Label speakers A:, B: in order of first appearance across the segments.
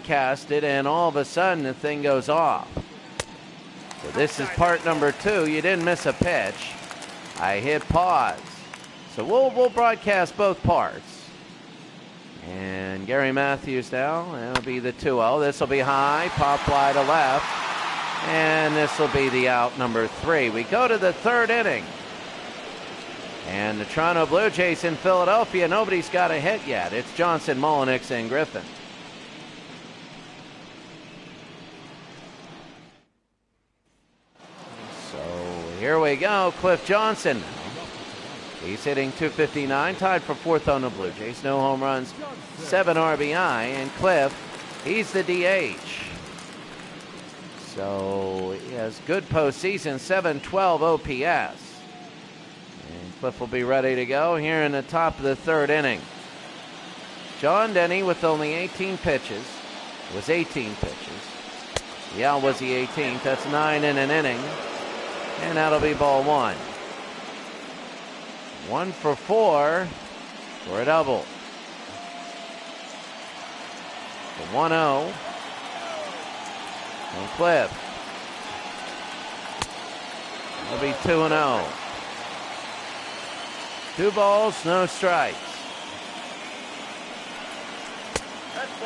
A: broadcasted, and all of a sudden the thing goes off. So this is part number 2. You didn't miss a pitch. I hit pause. So we'll broadcast both parts. And Gary Matthews now, that'll be the 2-0. This will be high, pop fly to left. And this will be the out number 3. We go to the 3rd inning. And the Toronto Blue Jays in Philadelphia, nobody's got a hit yet. It's Johnson, Mullenix, and Griffin. Here we go, Cliff Johnson. He's hitting .259, tied for 4th on the Blue Jays. No home runs, 7 RBI, and Cliff, he's the DH. So he has good postseason, 712 OPS. And Cliff will be ready to go here in the top of the 3rd inning. John Denny with only 18 pitches. It was 18 pitches. Yeah, was the 18th? That's 9 in an inning. And that'll be ball 1. 1 for 4 for a double. The 1-0. And Cliff. It'll be 2-0. 2 balls, no strikes.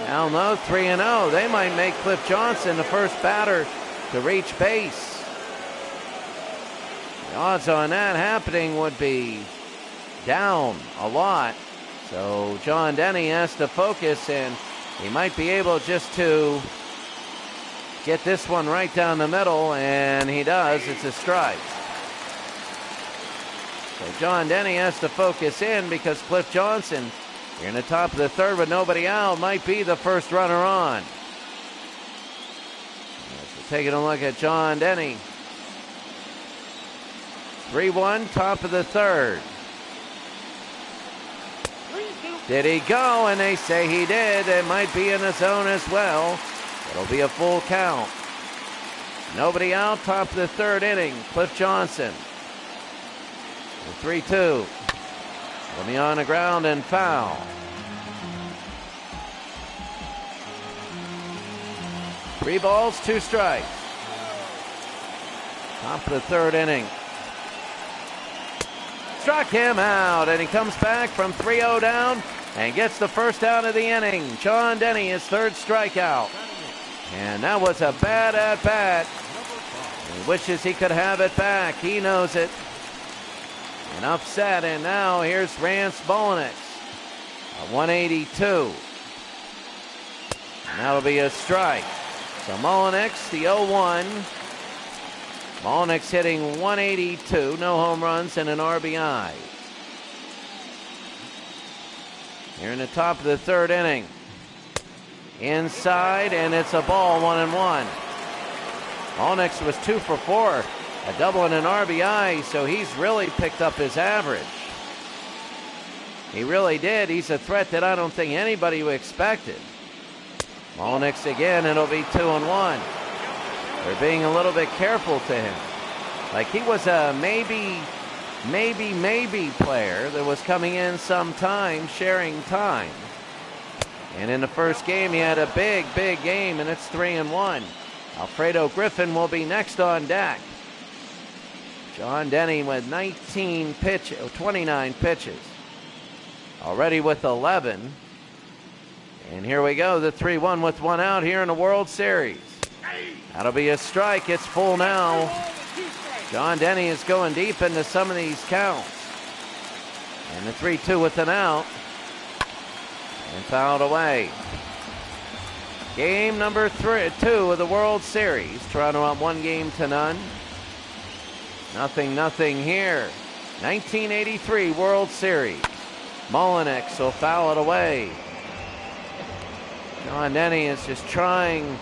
A: Now no, 3-0. They might make Cliff Johnson the first batter to reach base. The odds on that happening would be down a lot. So John Denny has to focus, and he might be able just to get this one right down the middle, and he does. It's a strike. So John Denny has to focus in because Cliff Johnson, here in the top of the 3rd with nobody out, might be the first runner on. So taking a look at John Denny. 3-1, top of the 3rd. Did he go? And they say he did. It might be in the zone as well. It'll be a full count. Nobody out, top of the 3rd inning. Cliff Johnson. The 3-2. Will be on the ground and foul. Three balls, 2 strikes. Top of the 3rd inning. Struck him out, and he comes back from 3-0 down and gets the first out of the inning. John Denny, his 3rd strikeout. And that was a bad at-bat. He wishes he could have it back. He knows it. And upset, and now here's Rance Mullenix. A 182. And that'll be a strike. So Mullenix, the 0-1. Mullenix hitting 182, no home runs and an RBI. Here in the top of the 3rd inning. Inside, and it's a ball, 1-1. Mullenix was 2 for 4, a double and an RBI, so he's really picked up his average. He really did. He's a threat that I don't think anybody expected. Mullenix again, it'll be 2-1. They're being a little bit careful to him. Like he was a maybe player that was coming in sometime, sharing time. And in the first game, he had a big game, and it's 3-1. Alfredo Griffin will be next on deck. John Denny with 29 pitches. Already with 11. And here we go, the 3-1 with 1 out here in the World Series. That'll be a strike. It's full now. John Denny is going deep into some of these counts. And the 3-2 with an out. And fouled away. Game number 2 of the World Series. Toronto up 1-0. Nothing here. 1983 World Series. Mullenix will foul it away. John Denny is just trying.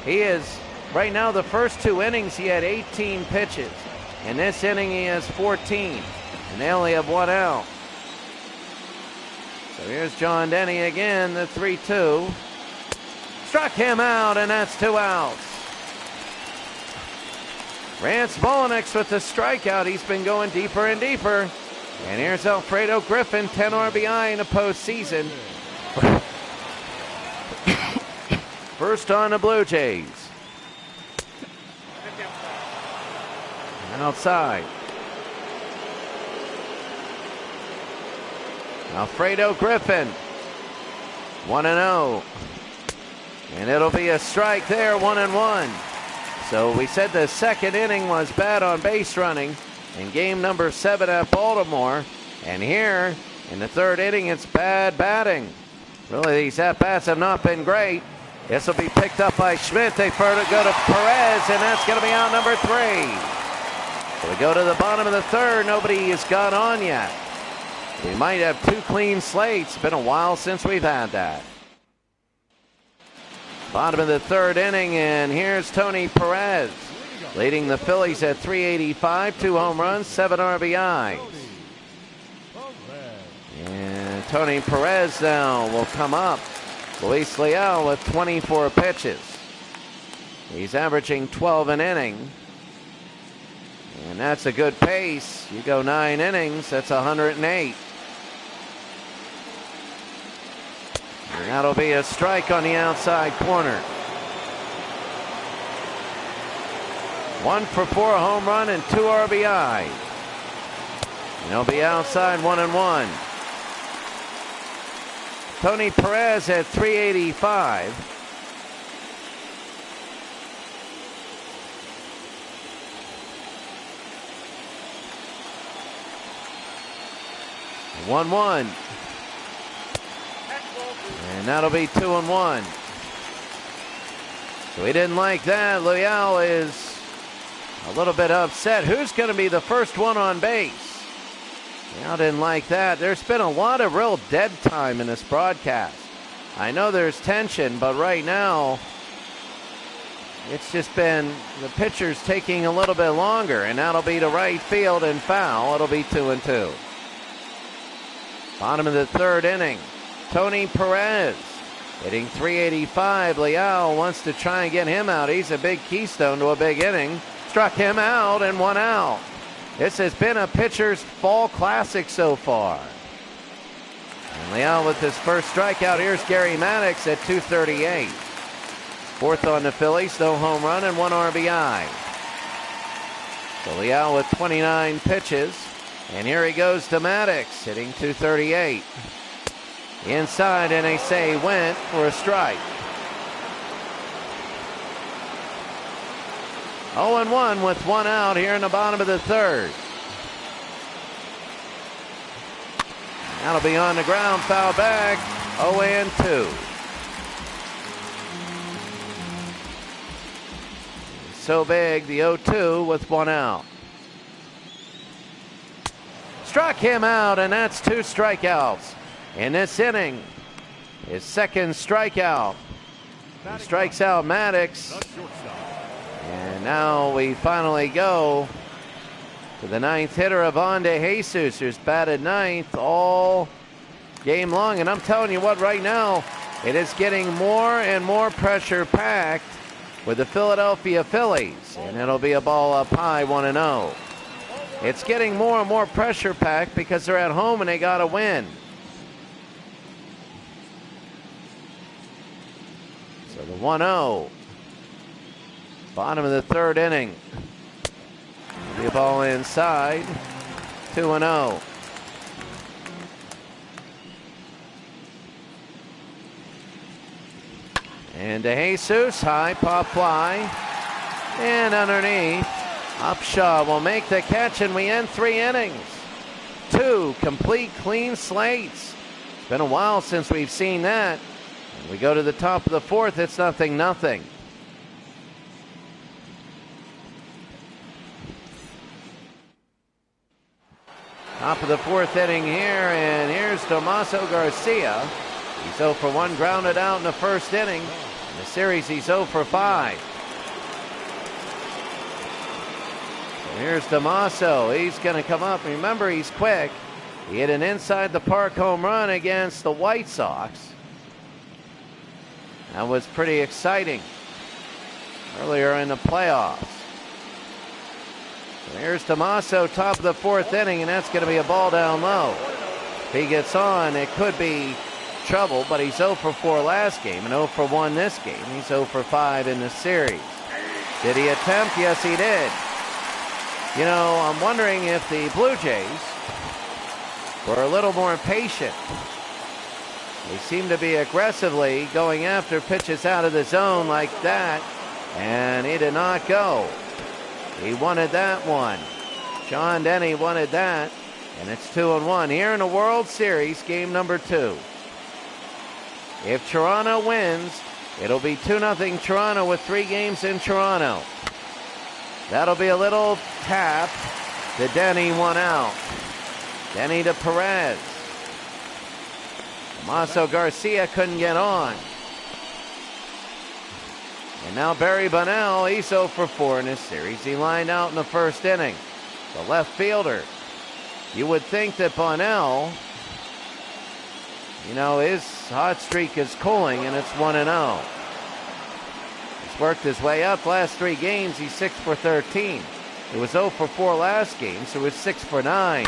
A: He is, right now, the first 2 innings, he had 18 pitches. In this inning, he has 14. And they only have 1 out. So here's John Denny again, the 3-2. Struck him out, and that's 2 outs. Rance Mullenix with the strikeout. He's been going deeper and deeper. And here's Alfredo Griffin, 10 RBI in the postseason. First on the Blue Jays. Outside. Alfredo Griffin. 1-0. And it'll be a strike there, 1-1. So we said the second inning was bad on base running in game number 7 at Baltimore. And here in the third inning, it's bad batting. Really, these at-bats have not been great. This will be picked up by Schmidt. They go to Perez, and that's going to be out number 3. So we go to the bottom of the third. Nobody has got on yet. We might have 2 clean slates. It's been a while since we've had that. Bottom of the third inning, and here's Tony Perez, leading the Phillies at 385, 2 home runs, 7 RBIs. And Tony Perez now will come up. Luis Leal with 24 pitches. He's averaging 12 an inning. And that's a good pace. You go 9 innings, that's 108. And that'll be a strike on the outside corner. 1 for 4, home run and 2 RBI. And he'll be outside, 1-1. Tony Perez at 385. One. And that'll be 2-1. So he didn't like that. Leal is a little bit upset. Who's going to be the first one on base? Leal didn't like that. There's been a lot of real dead time in this broadcast. I know there's tension, but right now it's just been the pitcher's taking a little bit longer, and that'll be to right field and foul. It'll be 2-2. Bottom of the third inning. Tony Perez hitting 385. Leal wants to try and get him out. He's a big keystone to a big inning. Struck him out and 1 out. This has been a pitcher's fall classic so far. And Leal with his first strikeout. Here's Gary Maddox at 238. Fourth on the Phillies, no home run and 1 RBI. So Leal with 29 pitches. And here he goes to Maddox, hitting 238. Inside, and they say went for a strike. 0-1 with 1 out here in the bottom of the third. That'll be on the ground, foul back, 0-2. So big, the 0-2 with 1 out. Struck him out, and that's 2 strikeouts in this inning. His second strikeout. He strikes out Maddox. And now we finally go to the 9th hitter, Ivan De Jesus, who's batted 9th all game long. And I'm telling you what, right now, it is getting more and more pressure packed with the Philadelphia Phillies. And it'll be a ball up high, 1-0. It's getting more and more pressure packed because they're at home and they got to win. So the 1-0. Bottom of the third inning. The ball inside. 2-0. And De Jesus, high pop fly. And underneath. Upshaw will make the catch, and we end 3 innings. 2 complete clean slates. It's been a while since we've seen that. And we go to the top of the 4th. It's 0-0. Top of the 4th inning here, and here's Tomaso Garcia. He's 0 for 1, grounded out in the first inning. In the series, he's 0 for 5. Here's Tomaso. He's going to come up. Remember, he's quick. He hit an inside the park home run against the White Sox. That was pretty exciting earlier in the playoffs. So here's Tomaso, top of the 4th inning, and that's going to be a ball down low. If he gets on, it could be trouble, but he's 0 for 4 last game and 0 for 1 this game. He's 0 for 5 in the series. Did he attempt? Yes, he did. You know, I'm wondering if the Blue Jays were a little more patient. They seem to be aggressively going after pitches out of the zone like that, and he did not go. He wanted that one. John Denny wanted that, and it's 2-1 here in the World Series, game number 2. If Toronto wins, it'll be 2-0 Toronto with 3 games in Toronto. That'll be a little tap to Denny, 1 out. Denny to Perez. Maso Garcia couldn't get on. And now Barry Bonnell, he's 0 for 4 in this series. He lined out in the first inning. The left fielder. You would think that Bonnell, you know, his hot streak is cooling, and it's 1-0. He's worked his way up. Last 3 games, he's 6 for 13. It was 0 for 4 last game, so it's 6 for 9.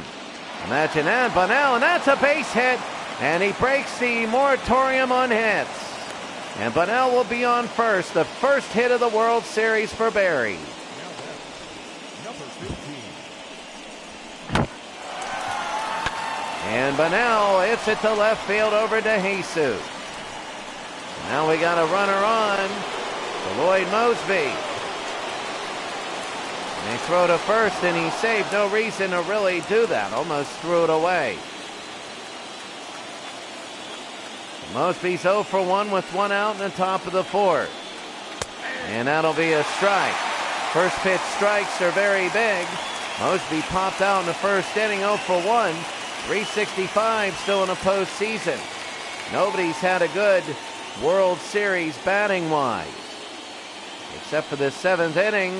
A: Imagine that, Bonnell, and that's a base hit, and he breaks the moratorium on hits. And Bonnell will be on first, the first hit of the World Series for Barry. And Bonnell hits it to left field over to Jesus. Now we got a runner on to Floyd Mosby. And they throw to first, and he's safe. No reason to really do that. Almost threw it away. Mosby's 0 for 1 with 1 out in the top of the 4th. And that'll be a strike. First pitch strikes are very big. Mosby popped out in the first inning, 0 for 1. 365 still in the postseason. Nobody's had a good World Series batting wise. Except for the 7th inning,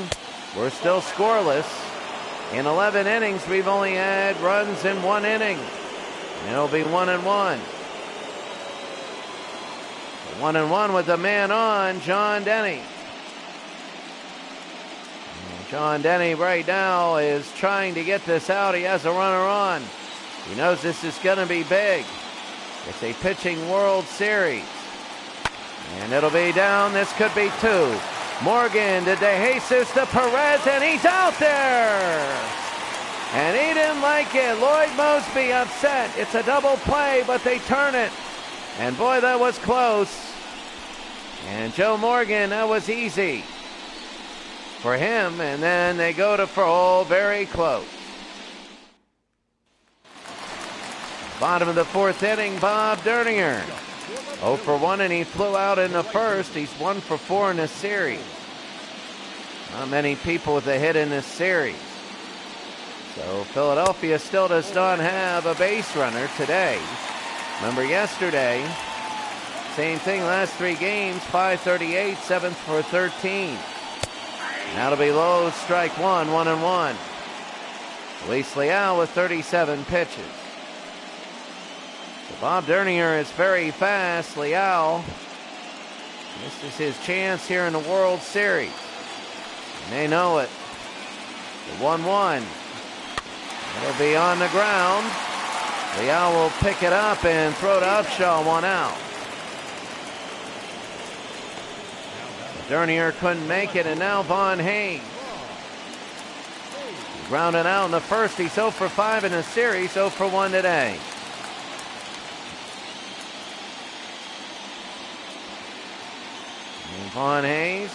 A: we're still scoreless. In 11 innings, we've only had runs in 1 inning. And it'll be 1-1. 1-1 with the man on, John Denny. John Denny right now is trying to get this out. He has a runner on. He knows this is going to be big. It's a pitching World Series. And it'll be down. This could be 2. Morgan to De Jesus to Perez, and he's out there. And he didn't like it. Floyd Mosby upset. It's a double play, but they turn it. And boy, that was close. And Joe Morgan, that was easy for him. And then they go to Frohl, very close. Bottom of the 4th inning, Bob Derninger. 0 for 1, and he flew out in the first. He's 1 for 4 in this series. Not many people with a hit in this series. So Philadelphia still does not have a base runner today. Remember yesterday, same thing, last 3 games, 538, 7th for 13. That'll be low, strike 1, 1-1. Luis Leal with 37 pitches. So Bob Derninger is very fast. Leal, this is his chance here in the World Series. And they know it. The 1-1. It'll be on the ground. Leal will pick it up and throw to Upshaw, 1 out. Dernier couldn't make it, and now Vaughn Hayes. Grounded out in the first. He's 0 for 5 in the series, 0 for 1 today. And Vaughn Hayes.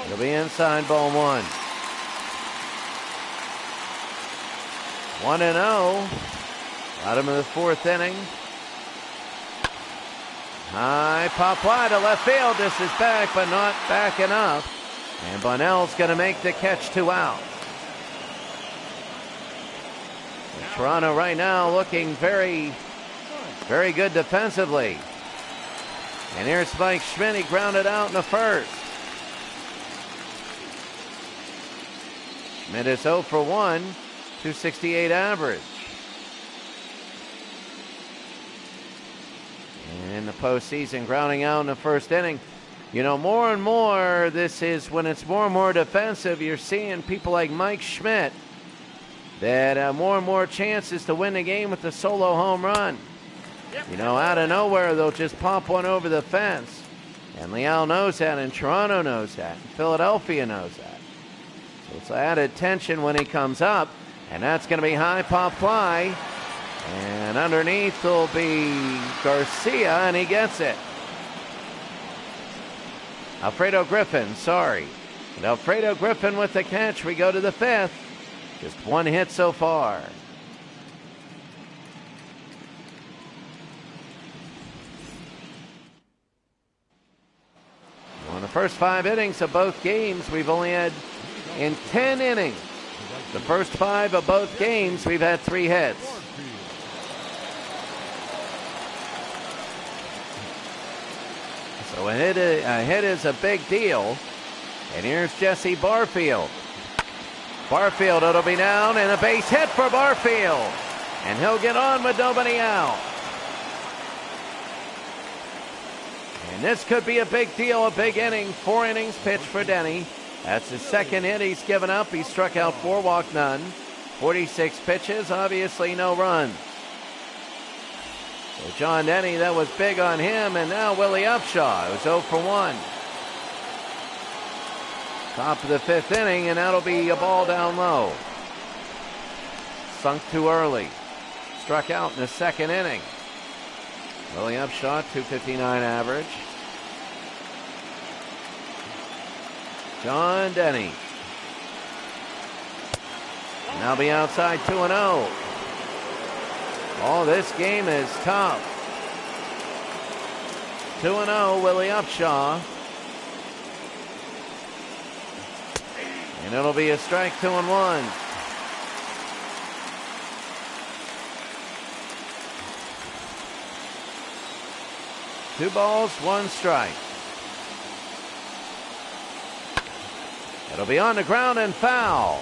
A: It'll be inside, ball 1. 1-0. Bottom of the 4th inning. High pop fly to left field. This is back, but not back enough. And Bonnell's going to make the catch, 2 out. And Toronto right now looking very, very good defensively. And here's Mike Schmidt. He grounded out in the first. Schmidt is 0 for 1, 268 average. And in the postseason, grounding out in the first inning. You know, more and more, this is when it's more and more defensive. You're seeing people like Mike Schmidt that have more and more chances to win the game with the solo home run. You know, out of nowhere, they'll just pop one over the fence. And Leal knows that, and Toronto knows that, and Philadelphia knows that. So it's added tension when he comes up, and that's going to be high pop fly. And underneath will be Garcia, and he gets it. Alfredo Griffin, sorry. And Alfredo Griffin with the catch. We go to the fifth. Just one hit so far. On the first 5 innings of both games, we've only had, in 10 innings, the first 5 of both games, we've had 3 hits. So a hit is a big deal. And here's Jesse Barfield. Barfield, it'll be down, and a base hit for Barfield. And he'll get on with nobody out. And this could be a big deal, a big inning. 4 innings pitched for Denny. That's his second hit he's given up. He struck out 4, walked none. 46 pitches, obviously no runs. So John Denny, that was big on him. And now Willie Upshaw, who's 0 for 1. Top of the 5th inning, and that'll be a ball down low. Sunk too early. Struck out in the 2nd inning. Willie Upshaw, .259 average. John Denny. And they'll be outside 2-0. Oh, this game is tough. 2-0, Willie Upshaw. And it'll be a strike, 2-1. Two balls, 1 strike. It'll be on the ground and foul.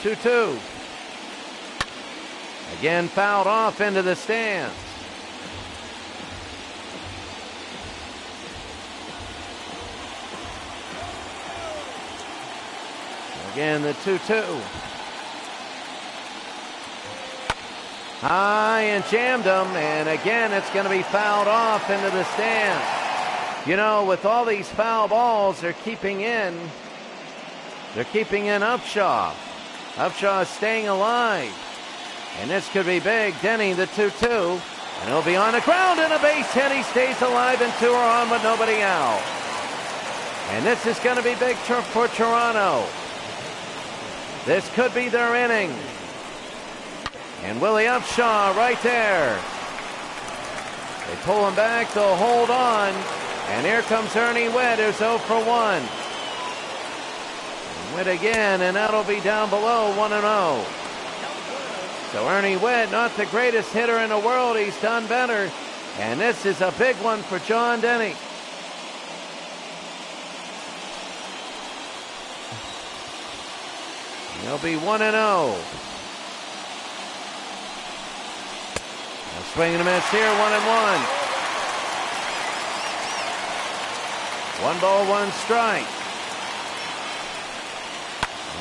A: The 2-2. Again fouled off into the stands. Again, the 2-2. High and jammed him, and again it's going to be fouled off into the stands. You know, with all these foul balls, they're keeping in Upshaw. Upshaw is staying alive. And this could be big. Denny, the 2-2. And he'll be on the ground and a base hit. He stays alive, and 2 are on with nobody out. And this is going to be big for Toronto. This could be their inning. And Willie Upshaw right there. They pull him back. They'll hold on. And here comes Ernie Witt, who's 0 for 1. Witt again, and that'll be down below 1-0. So Ernie Witt, not the greatest hitter in the world. He's done better. And this is a big one for John Denny. He'll be 1-0. A swing and a miss here, 1-1. 1 ball, 1 strike.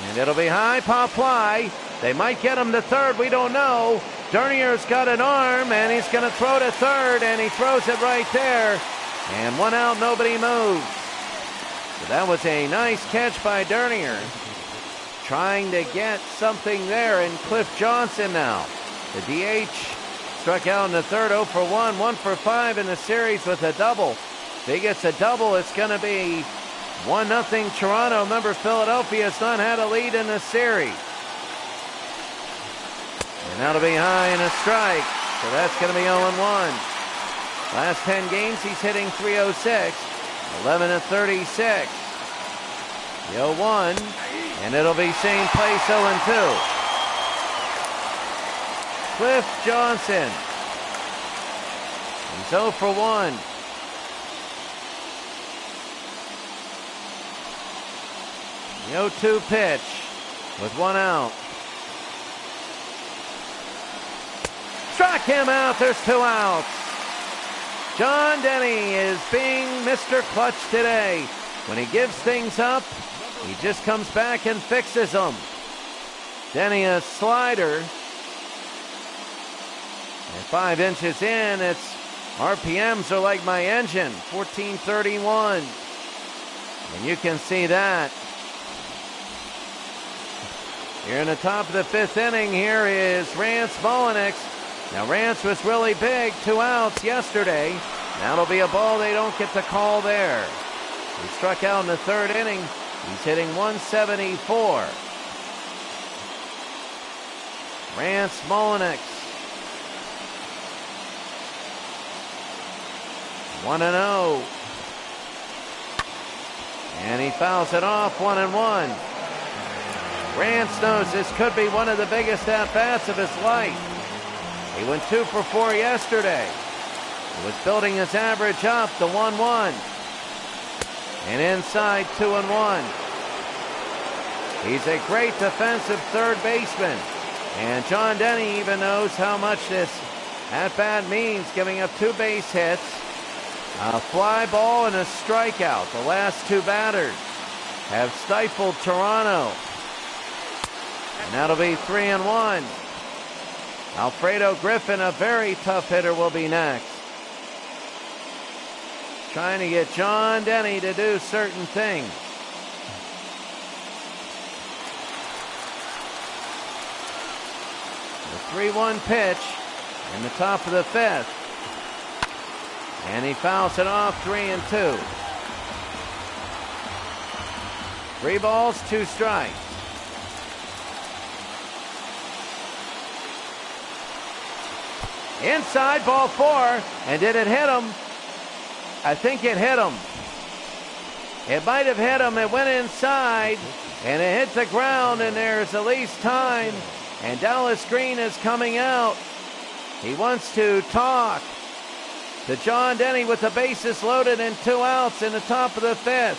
A: And it'll be high pop fly. They might get him to third. We don't know. Dernier's got an arm, and he's going to throw to third, and he throws it right there. And 1 out, nobody moves. So that was a nice catch by Dernier. Trying to get something there, and Cliff Johnson now. The DH struck out in the 3rd, 0 for 1, 1 for 5 in the series with a double. If he gets a double, it's going to be 1-0 Toronto. Remember, Philadelphia has not had a lead in the series. And that'll be high and a strike. So that's going to be 0-1. Last 10 games, he's hitting .306, 11-36. The 0-1, and it'll be same place, 0-2. Cliff Johnson. He's 0 for 1. The 0-2 pitch with 1 out. Struck him out. There's 2 outs. John Denny is being Mr. Clutch today. When he gives things up, he just comes back and fixes them. Denny a slider. And 5 inches in, its RPMs are like my engine, 1431. And you can see that. Here in the top of the 5th inning, here is Rance Mullinax. Now Rance was really big, 2 outs yesterday. That'll be a ball they don't get to call there. He struck out in the 3rd inning. He's hitting 174. Rance Mullinax. 1-0. And he fouls it off, 1-1. Rance knows this could be one of the biggest at-bats of his life. He went 2 for 4 yesterday. He was building his average up to 1-1. And inside 2-1. He's a great defensive third baseman. And John Denny even knows how much this at-bat means, giving up 2 base hits, a fly ball, and a strikeout. The last 2 batters have stifled Toronto. And that'll be 3-1. Alfredo Griffin, a very tough hitter, will be next. Trying to get John Denny to do certain things. The 3-1 pitch in the top of the 5th. And he fouls it off, 3-2. 3 balls, 2 strikes. Inside, ball 4. And did it hit him? I think it hit him. It might have hit him. It went inside. And it hit the ground. And there's at least time. And Dallas Green is coming out. He wants to talk to John Denny with the bases loaded and 2 outs in the top of the 5th.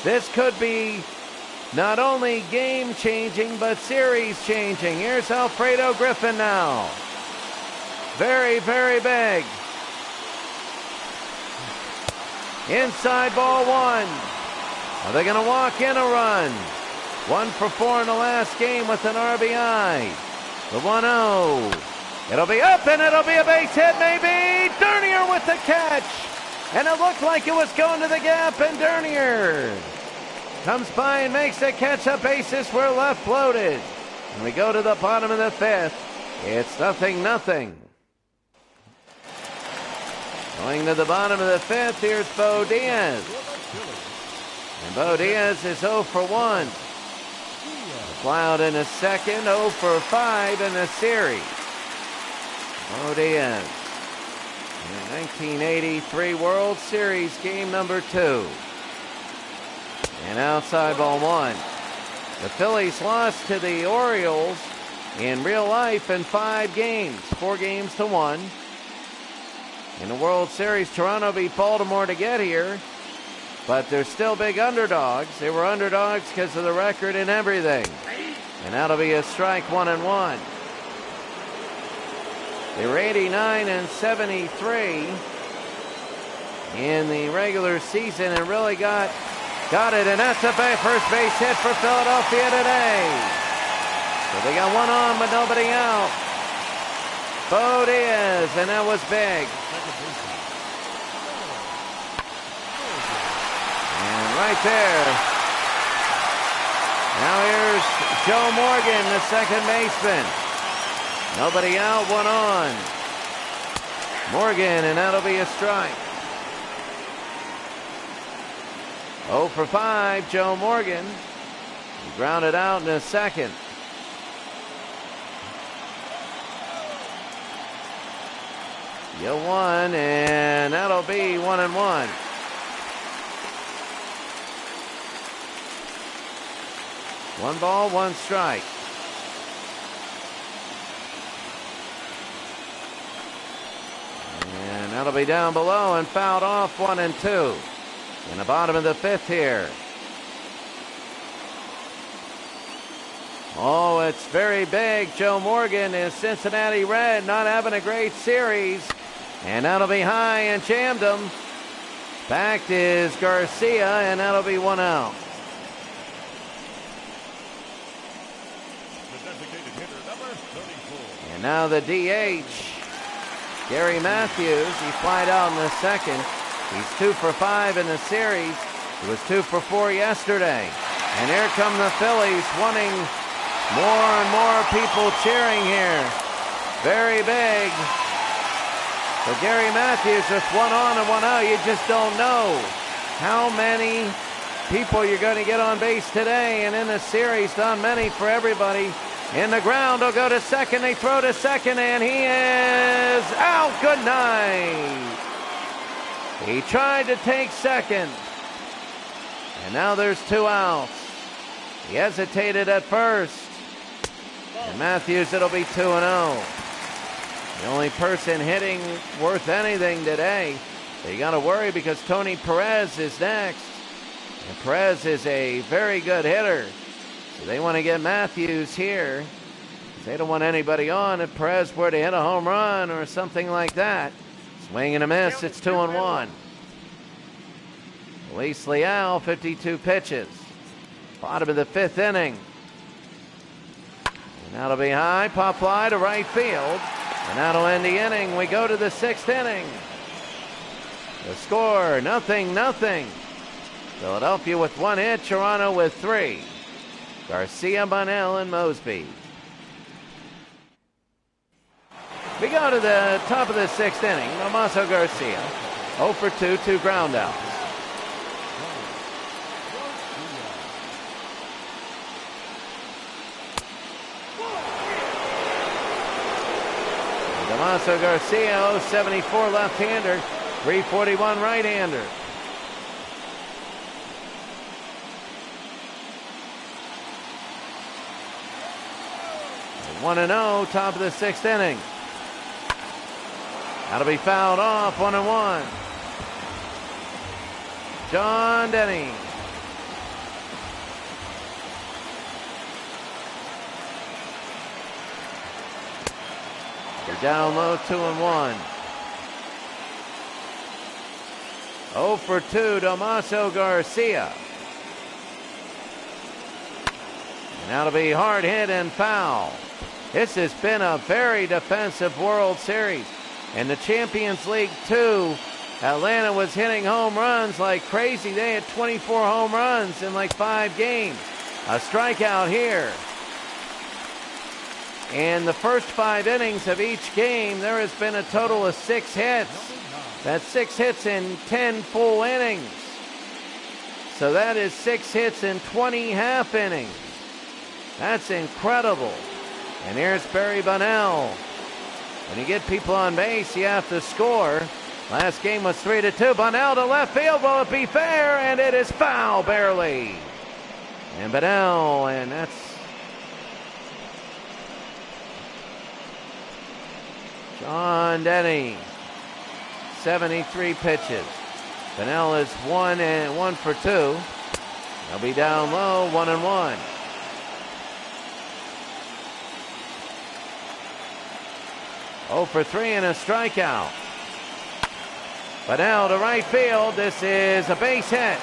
A: This could be not only game-changing, but series-changing. Here's Alfredo Griffin now. Very, very big. Inside, ball 1. Are they going to walk in a run? 1 for 4 in the last game with an RBI. The 1-0. It'll be up and it'll be a base hit maybe. Dernier with the catch. And it looked like it was going to the gap, and Dernier comes by and makes the catch. Up bases were left loaded. And we go to the bottom of the 5th. It's 0-0. Going to the bottom of the 5th, here's Bo Diaz. And Bo Diaz is 0 for 1. Fly out in the 2nd, 0 for 5 in the series. Bo Diaz. In the 1983 World Series, game number 2. And outside, ball 1. The Phillies lost to the Orioles in real life in 5 games, 4 games to 1. In the World Series, Toronto beat Baltimore to get here, but they're still big underdogs. They were underdogs because of the record and everything. And that'll be a strike, 1-1. They were 89 and 73 in the regular season and really got it. And that's a first base hit for Philadelphia today. So they got 1 on but nobody out. Bo Diaz, and that was big. And right there. Now here's Joe Morgan, the second baseman. Nobody out, 1 on. Morgan, and that'll be a strike. 0 for 5, Joe Morgan. He grounded out in the 2nd. You 1, and that'll be 1-1. One ball, 1 strike. And that'll be down below and fouled off, 1-2. In the bottom of the 5th here. Oh, it's very big. Joe Morgan is Cincinnati Red, not having a great series. And that'll be high and jammed him. Backed is Garcia, and that'll be 1 out.
B: The designated hitter, number 34.
A: And now the DH, Gary Matthews. He flied out in the second. He's 2 for 5 in the series. He was 2 for 4 yesterday. And here come the Phillies, wanting more and more people cheering here. Very big. For Gary Matthews with 1 on and 1 out. You just don't know how many people you're going to get on base today. And in the series, not many for everybody. In the ground, he'll go to second. They throw to second, and he is out. Good night. He tried to take second. And now there's 2 outs. He hesitated at first. And Matthews, it'll be 2-0. The only person hitting worth anything today. You got to worry because Tony Perez is next. And Perez is a very good hitter. So they want to get Matthews here. They don't want anybody on if Perez were to hit a home run or something like that. Swing and a miss. It's 2-1. Luis Leal, 52 pitches. Bottom of the 5th inning. And that'll be high. Pop fly to right field. And that'll end the inning. We go to the 6th inning. The score, 0-0. Philadelphia with 1 hit. Toronto with 3. Garcia, Bunnell, and Mosby. We go to the top of the 6th inning. Tomaso Garcia, 0 for 2, 2 ground outs. Tomaso Garcia, 0.74 left-hander, 341 right-hander. One 1-0, top of the 6th inning. That'll be fouled off, 1-1. John Denny. Down low, 2-1. 0 for 2, Tomaso Garcia. And that'll be hard hit and foul. This has been a very defensive World Series. In the Champions League 2, Atlanta was hitting home runs like crazy. They had 24 home runs in like 5 games. A strikeout here. In the first 5 innings of each game, there has been a total of 6 hits. That's 6 hits in 10 full innings. So that is 6 hits in 20 half innings. That's incredible. And here's Barry Bunnell. When you get people on base, you have to score. Last game was 3-2. Bunnell to left field. Will it be fair? And it is foul, barely. And Bunnell, and that's John Denny, 73 pitches. Bunnell is 1 for 2. They'll be down low, 1-1. Oh for 3 and a strikeout. Bunnell to right field. This is a base hit.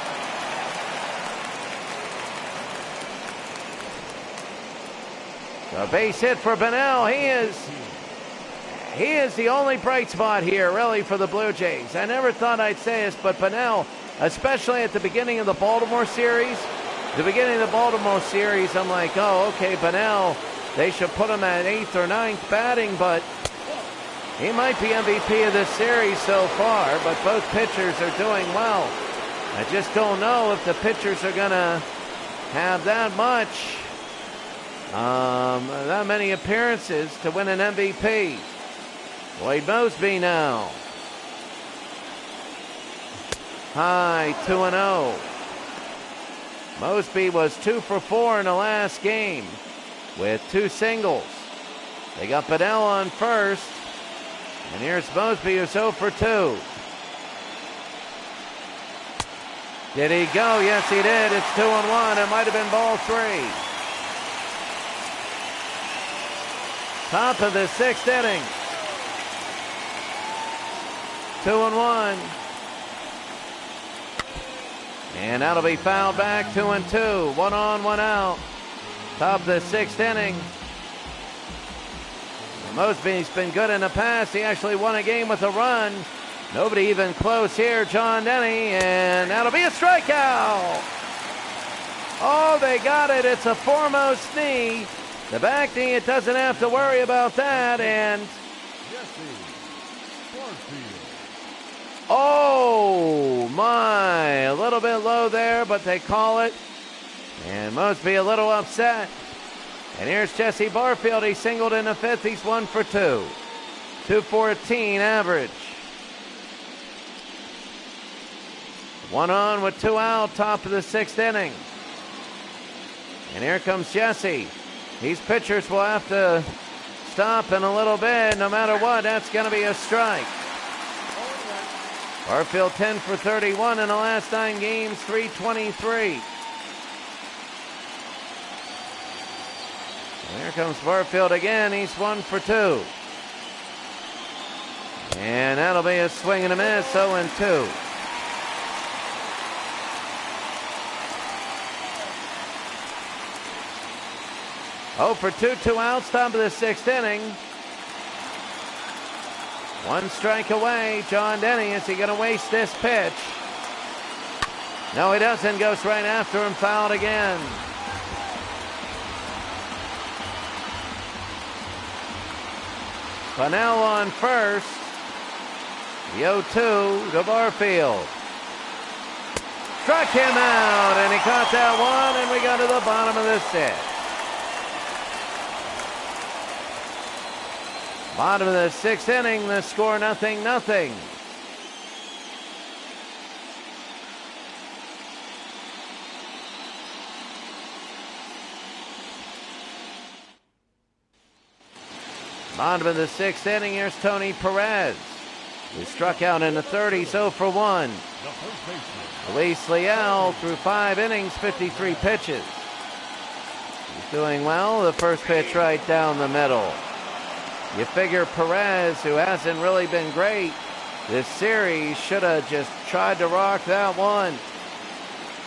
A: A base hit for Bunnell. He is the only bright spot here, really, for the Blue Jays. I never thought I'd say this, but Bunnell, especially at the beginning of the Baltimore series, I'm like, oh, okay, Bunnell, they should put him at 8th or 9th batting, but he might be MVP of this series so far, but both pitchers are doing well. I just don't know if the pitchers are going to have that many appearances to win an MVP. Floyd Mosby now. High, 2-0. Mosby was 2 for 4 in the last game with 2 singles. They got Bunnell on first. And here's Mosby, who's 0 for 2. Did he go? Yes, he did. It's 2-1. It might have been ball 3. Top of the 6th inning. 2-1. And that'll be fouled back. 2-2. 1 on, 1 out. Top of the 6th inning. Mosby's been good in the past. He actually won a game with a run. Nobody even close here. John Denny, and that'll be a strikeout. Oh, they got it. It's a foremost knee. The back knee, it doesn't have to worry about that. And oh my, a little bit low there, but they call it. And Mosby a little upset. And here's Jesse Barfield. He singled in the 5th. He's 1 for 2. 214 average. 1 on with 2 out, top of the 6th inning. And here comes Jesse. These pitchers will have to stop in a little bit. No matter what, that's going to be a strike. Barfield 10 for 31 in the last 9 games, 323. And here comes Barfield again. He's 1 for 2. And that'll be a swing and a miss, 0-2. Oh for 2, 2 outs, top of the 6th inning. 1 strike away. John Denny, is he going to waste this pitch? No, he doesn't. Goes right after him, fouled again. Bunnell on first. The 0-2 to Barfield. Struck him out, and he caught that one, and we go to the bottom of the 6th. Bottom of the 6th inning, the score 0-0. Bottom of the 6th inning, here's Tony Perez, who struck out in the 3rd. He's 0 for 1. Luis Leal through 5 innings, 53 pitches. He's doing well. The first pitch right down the middle. You figure Perez, who hasn't really been great this series, should have just tried to rock that one.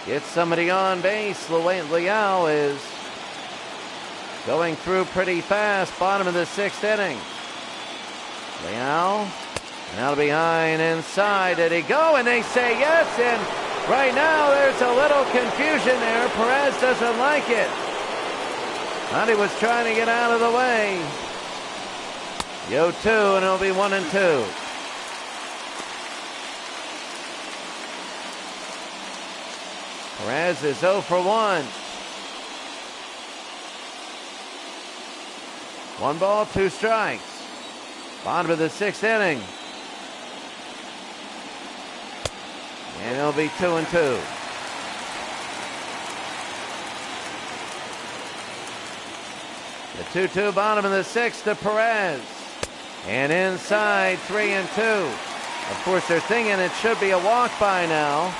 A: Get somebody on base. Leal is going through pretty fast. Bottom of the 6th inning. Leal, now behind inside. Did he go? And they say yes. And right now there's a little confusion there. Perez doesn't like it. Thought he was trying to get out of the way. 0-2, and it'll be 1-2. Perez is 0 for 1. 1 ball, 2 strikes. Bottom of the 6th inning. And it'll be 2-2. The 2-2, bottom of the 6th to Perez. And inside, 3-2. Of course, they're thinking it should be a walk by now.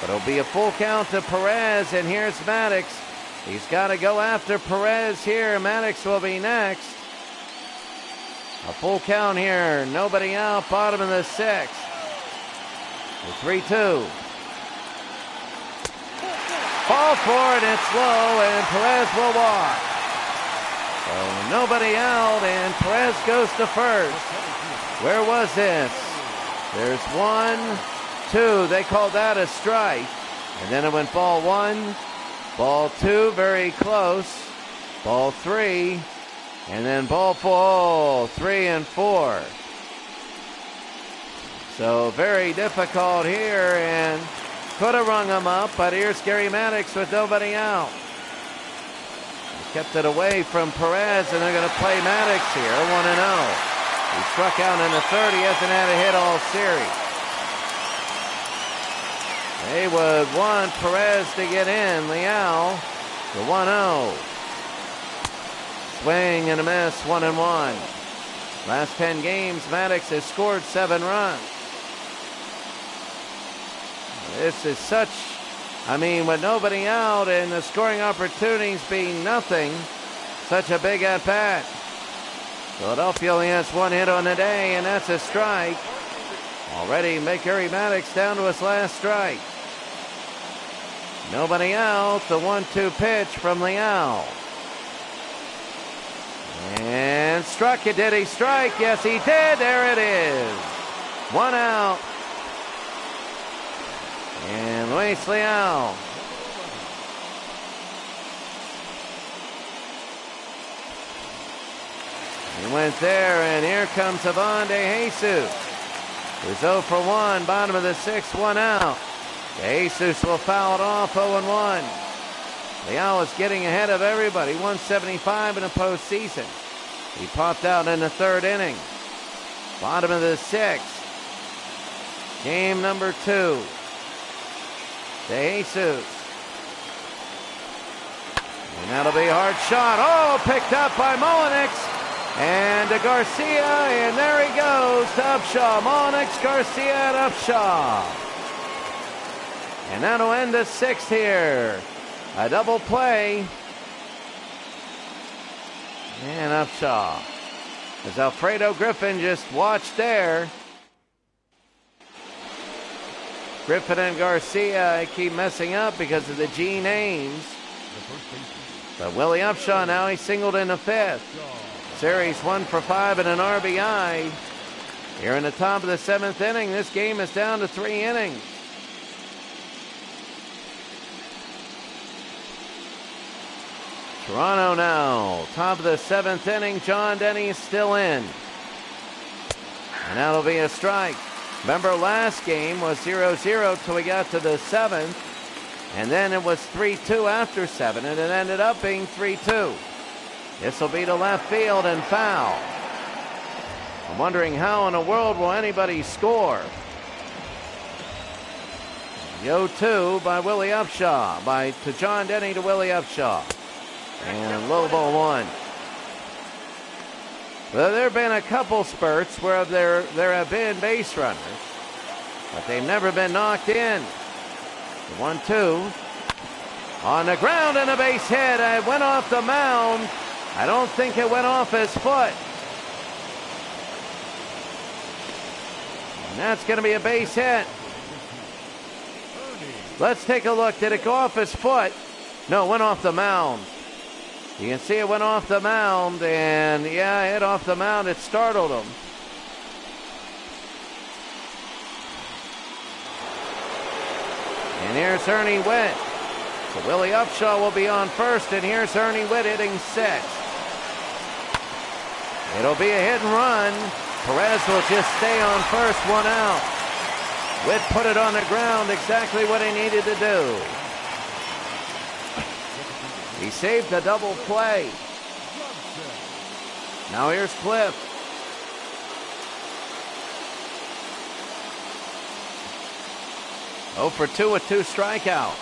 A: But it'll be a full count to Perez. And here's Maddox. He's got to go after Perez here. Maddox will be next. A full count here. Nobody out. Bottom of the 6th. The 3-2. Ball for it. It's low. And Perez will walk. So nobody out, and Perez goes to first. Where was this? There's 1, 2. They called that a strike. And then it went ball 1, ball 2, very close. Ball 3, and then ball 4, 3 and 4. So very difficult here, and could have rung them up, but here's Gary Maddox with nobody out. Kept it away from Perez, and they're going to play Maddox here, 1-0. He struck out in the 3rd. He hasn't had a hit all series. They would want Perez to get in. Leal, the 1-0. Swing and a miss, 1-1. Last 10 games, Maddox has scored 7 runs. This is such... with nobody out and the scoring opportunities being nothing, such a big at-bat. Philadelphia only has 1 hit on the day, and that's a strike. Already, Gary Maddox down to his last strike. Nobody out. The 1-2 pitch from Leal. And struck it. Did he strike? Yes, he did. There it is. 1 out. And Luis Leal. He went there, and here comes Ivan De Jesus, who's 0 for 1, bottom of the 6th, 1 out. De Jesus will foul it off, 0-1. Leal is getting ahead of everybody, 175 in the postseason. He popped out in the 3rd inning. Bottom of the 6th. Game number 2. De Jesus. And that'll be a hard shot. Oh, picked up by Mullenix. And to Garcia, and there he goes to Upshaw. Mullenix, Garcia, and Upshaw. And that'll end the 6th here. A double play. And Upshaw. As Alfredo Griffin just watched there. Griffin and Garcia, I keep messing up because of the G names. But Willie Upshaw now, he singled in the 5th. Series 1 for 5 and an RBI. Here in the top of the 7th inning, this game is down to 3 innings. Toronto now, top of the 7th inning. John Denny is still in. And that'll be a strike. Remember, last game was 0-0 till we got to the 7th. And then it was 3-2 after 7, and it ended up being 3-2. This will be to left field and foul. I'm wondering how in the world will anybody score. The 0-2 by Willie Upshaw, to John Denny to Willie Upshaw. And low ball 1. Well, there have been a couple spurts where there have been base runners, but they've never been knocked in. The 1-2 on the ground and a base hit. It went off the mound. I don't think it went off his foot. And that's going to be a base hit. Let's take a look. Did it go off his foot? No, it went off the mound. You can see it went off the mound, and yeah, it hit off the mound. It startled him. And here's Ernie Witt. So Willie Upshaw will be on first, and here's Ernie Witt hitting 6th. It'll be a hit and run. Perez will just stay on first, 1 out. Witt put it on the ground, exactly what he needed to do. He saved the double play. Now here's Cliff. Oh for 2 with 2 strikeouts.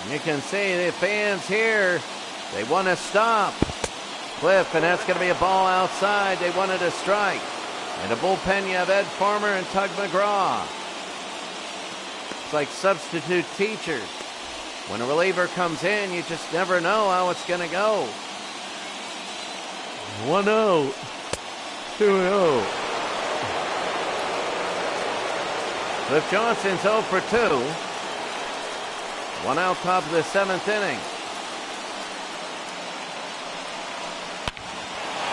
A: And you can see the fans here, they want to stop Cliff, and that's going to be a ball outside. They wanted a strike. And a bullpen, you have Ed Farmer and Tug McGraw. It's like substitute teachers. When a reliever comes in, you just never know how it's going to go. 1-0. 2-0. Cliff Johnson's 0 for 2. 1 out, top of the 7th inning.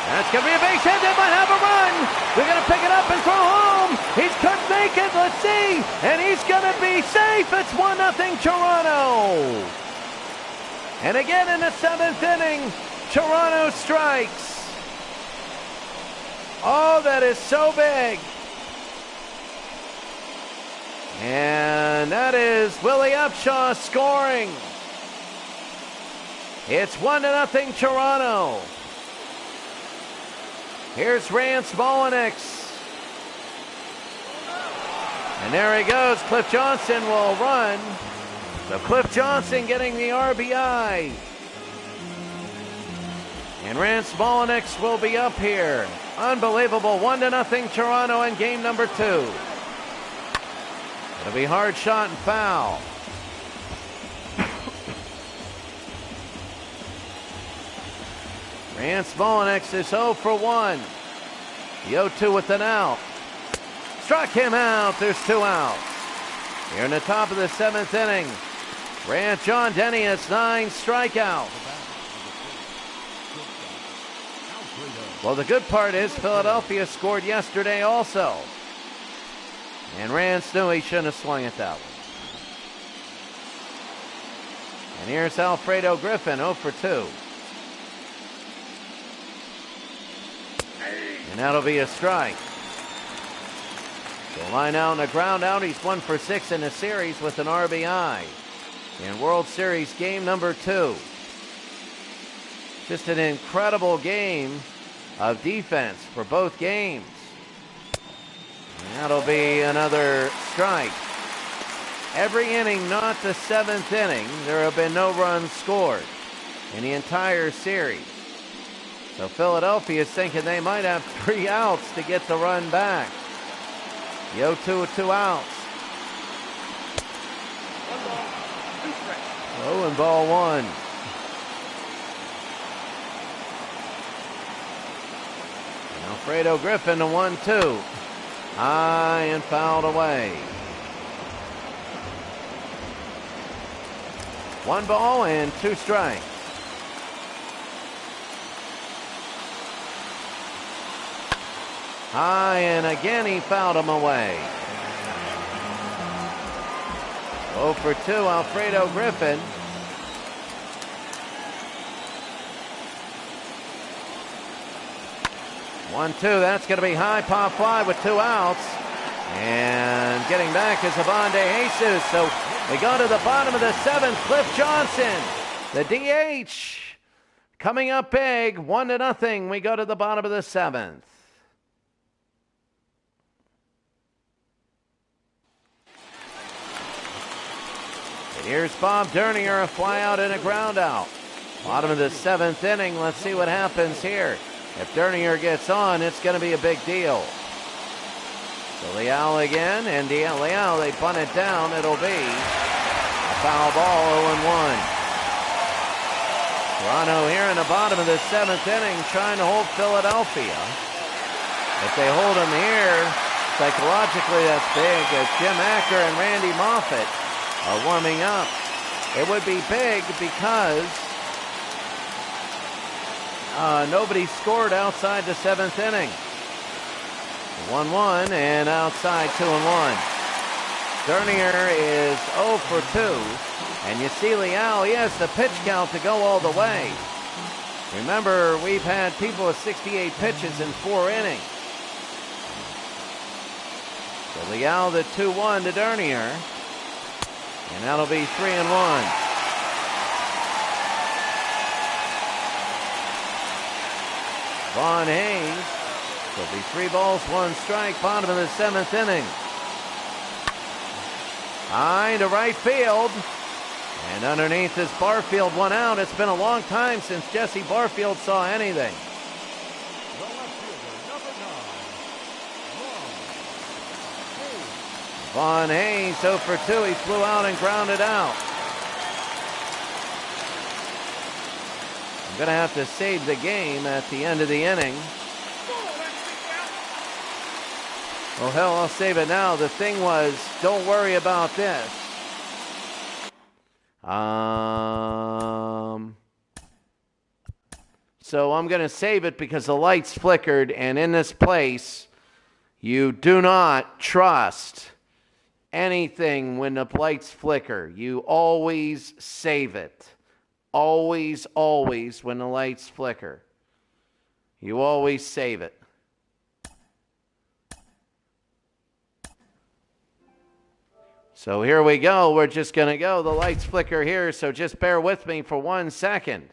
A: That's going to be a base hit. They might have a run. They're going to pick it up and throw home. He could make it. Let's see. And he's going to be safe. It's 1-0 Toronto. And again in the 7th inning, Toronto strikes. Oh, that is so big. And that is Willie Upshaw scoring. It's 1-0 Toronto. Here's Rance Mullenix. And there he goes. Cliff Johnson will run. So Cliff Johnson getting the RBI. And Rance Mullenix will be up here. Unbelievable. 1-0 Toronto in game number 2. It'll be hard shot and foul. Rance Mullenix is 0 for 1. The 0-2 with an out. Struck him out. There's 2 outs. Here in the top of the 7th inning, Ranch John Denny has 9 strikeouts. Well, the good part is Philadelphia scored yesterday also. And Rance knew he shouldn't have swung at that one. And here's Alfredo Griffin, 0 for 2. And that'll be a strike. So line out and a ground out. He's 1 for 6 in the series with an RBI. In World Series game number 2. Just an incredible game of defense for both games. And that'll be another strike. Every inning, not the 7th inning, there have been no runs scored in the entire series. So Philadelphia is thinking they might have 3 outs to get the run back. The 0-2 with 2 outs. 0-1. Alfredo Griffin, the 1-2. High and fouled away. 1 ball and 2 strikes. High and again he fouled him away. 0 for 2, Alfredo Griffin. One-two, that's going to be high, pop fly with 2 outs. And getting back is Ivan De Jesus. So we go to the bottom of the 7th. Cliff Johnson, the DH, coming up big, 1-0. We go to the bottom of the 7th. And here's Bob Dernier, a fly out and a ground out. Bottom of the 7th inning. Let's see what happens here. If Dernier gets on, it's going to be a big deal. So Leal again, and Leal, they bunt it down. It'll be a foul ball, 0-1. Toronto here in the bottom of the 7th inning trying to hold Philadelphia. If they hold them here, psychologically that's big as Jim Acker and Randy Moffett are warming up. It would be big because nobody scored outside the 7th inning. 1-1 and outside 2-1. Dernier is 0 for 2. And you see Leal, he has the pitch count to go all the way. Remember, we've had people with 68 pitches in 4 innings. So Leal the 2-1 to Dernier. And that'll be 3-1. Vaughn Hayes. It'll be 3 balls, 1 strike, bottom of the 7th inning. High to right field. And underneath is Barfield, 1 out. It's been a long time since Jesse Barfield saw anything. Vaughn Hayes, 0 for 2. He flew out and grounded out. I'm going to have to save the game at the end of the inning. Well, hell, I'll save it now. The thing was, don't worry about this. So I'm going to save it because the lights flickered, and in this place, you do not trust anything when the lights flicker. You always save it. Always, always when the lights flicker. You always save it. So here we go. We're just going to go. The lights flicker here, so just bear with me for 1 second.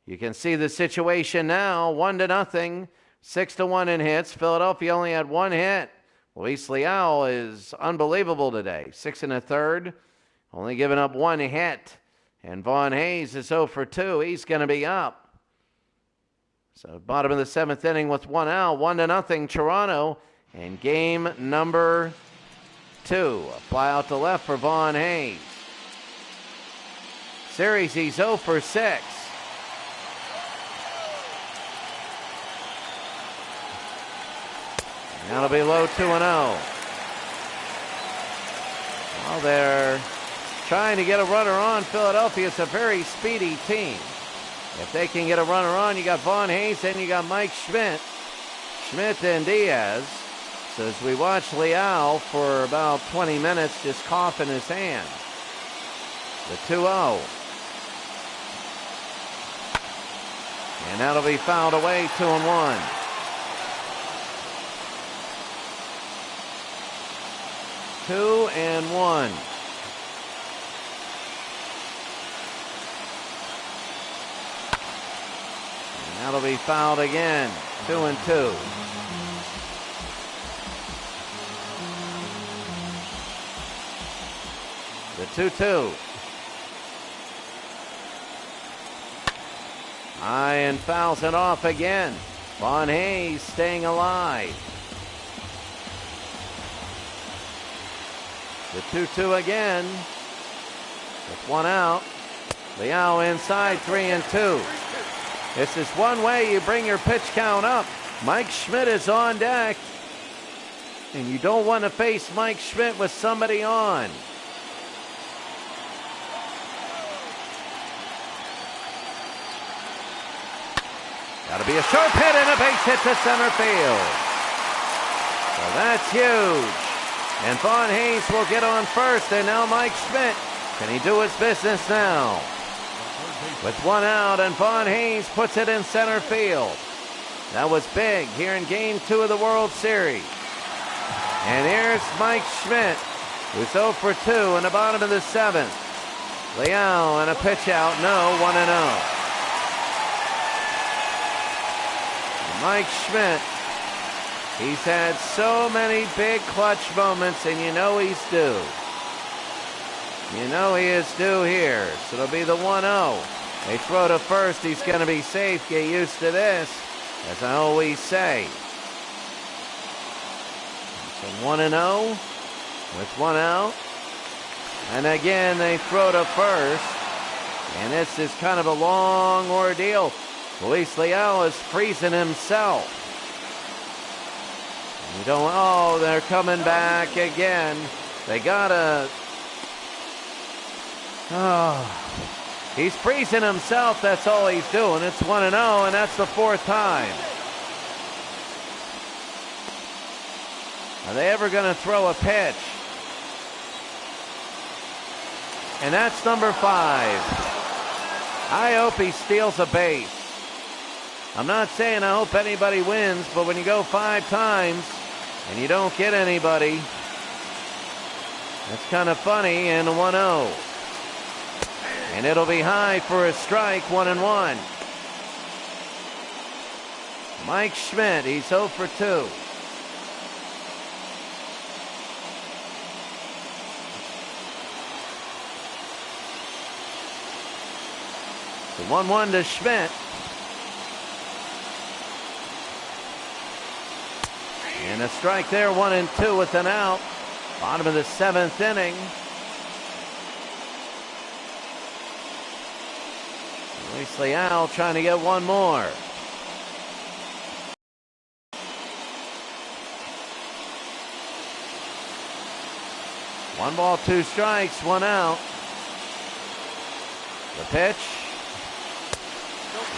A: You can see the situation now. 1-0, 6-1 in hits. Philadelphia only had 1 hit. Luis Leal is unbelievable today. 6 1/3, only giving up 1 hit. And Vaughn Hayes is 0 for 2. He's going to be up. So bottom of the 7th inning with 1 out. 1-0 Toronto. And game number 2. A fly out to left for Vaughn Hayes. Series, he's 0 for 6. That'll be low 2-0. Well, they're trying to get a runner on. Philadelphia is a very speedy team. If they can get a runner on, you got Vaughn Hayes and you got Mike Schmidt. Schmidt and Diaz. So as we watch Leal for about 20 minutes just cough in his hand. The 2-0. And that'll be fouled away, 2-1. Two and one. And that'll be fouled again, 2-2. The 2-2. High and fouls it off again. Vaughn Hayes staying alive. The 2-2 again. With one out. Leal inside, 3-2. This is one way you bring your pitch count up. Mike Schmidt is on deck. And you don't want to face Mike Schmidt with somebody on. That'll be a sharp hit and a base hit to center field. So that's huge. And Vaughn Hayes will get on first, and now Mike Schmidt. Can he do his business now? With one out, and Vaughn Hayes puts it in center field. That was big here in Game 2 of the World Series. And here's Mike Schmidt, who's 0 for 2 in the bottom of the 7th. Leal and a pitch out, no, 1-0. Mike Schmidt, he's had so many big clutch moments, and you know he's due. You know he is due here. So it'll be the 1-0. They throw to first. He's going to be safe. Get used to this, as I always say. So 1-0 with one out. And again, they throw to first. And this is kind of a long ordeal. Luis Leal is freezing himself. You don't, oh, they're coming back again. They gotta, he's freezing himself, that's all he's doing. It's 1-0, and that's the 4th time. Are they ever gonna throw a pitch? And that's number 5. I hope he steals a base. I'm not saying I hope anybody wins, but when you go 5 times and you don't get anybody, that's kind of funny. And a 1-0. And it'll be high for a strike, 1-1. Mike Schmidt, he's 0 for 2. The 1-1 to Schmidt. And a strike there, 1-2 with an out. Bottom of the 7th inning. Luis Leal trying to get one more. One ball, 2 strikes, 1 out. The pitch.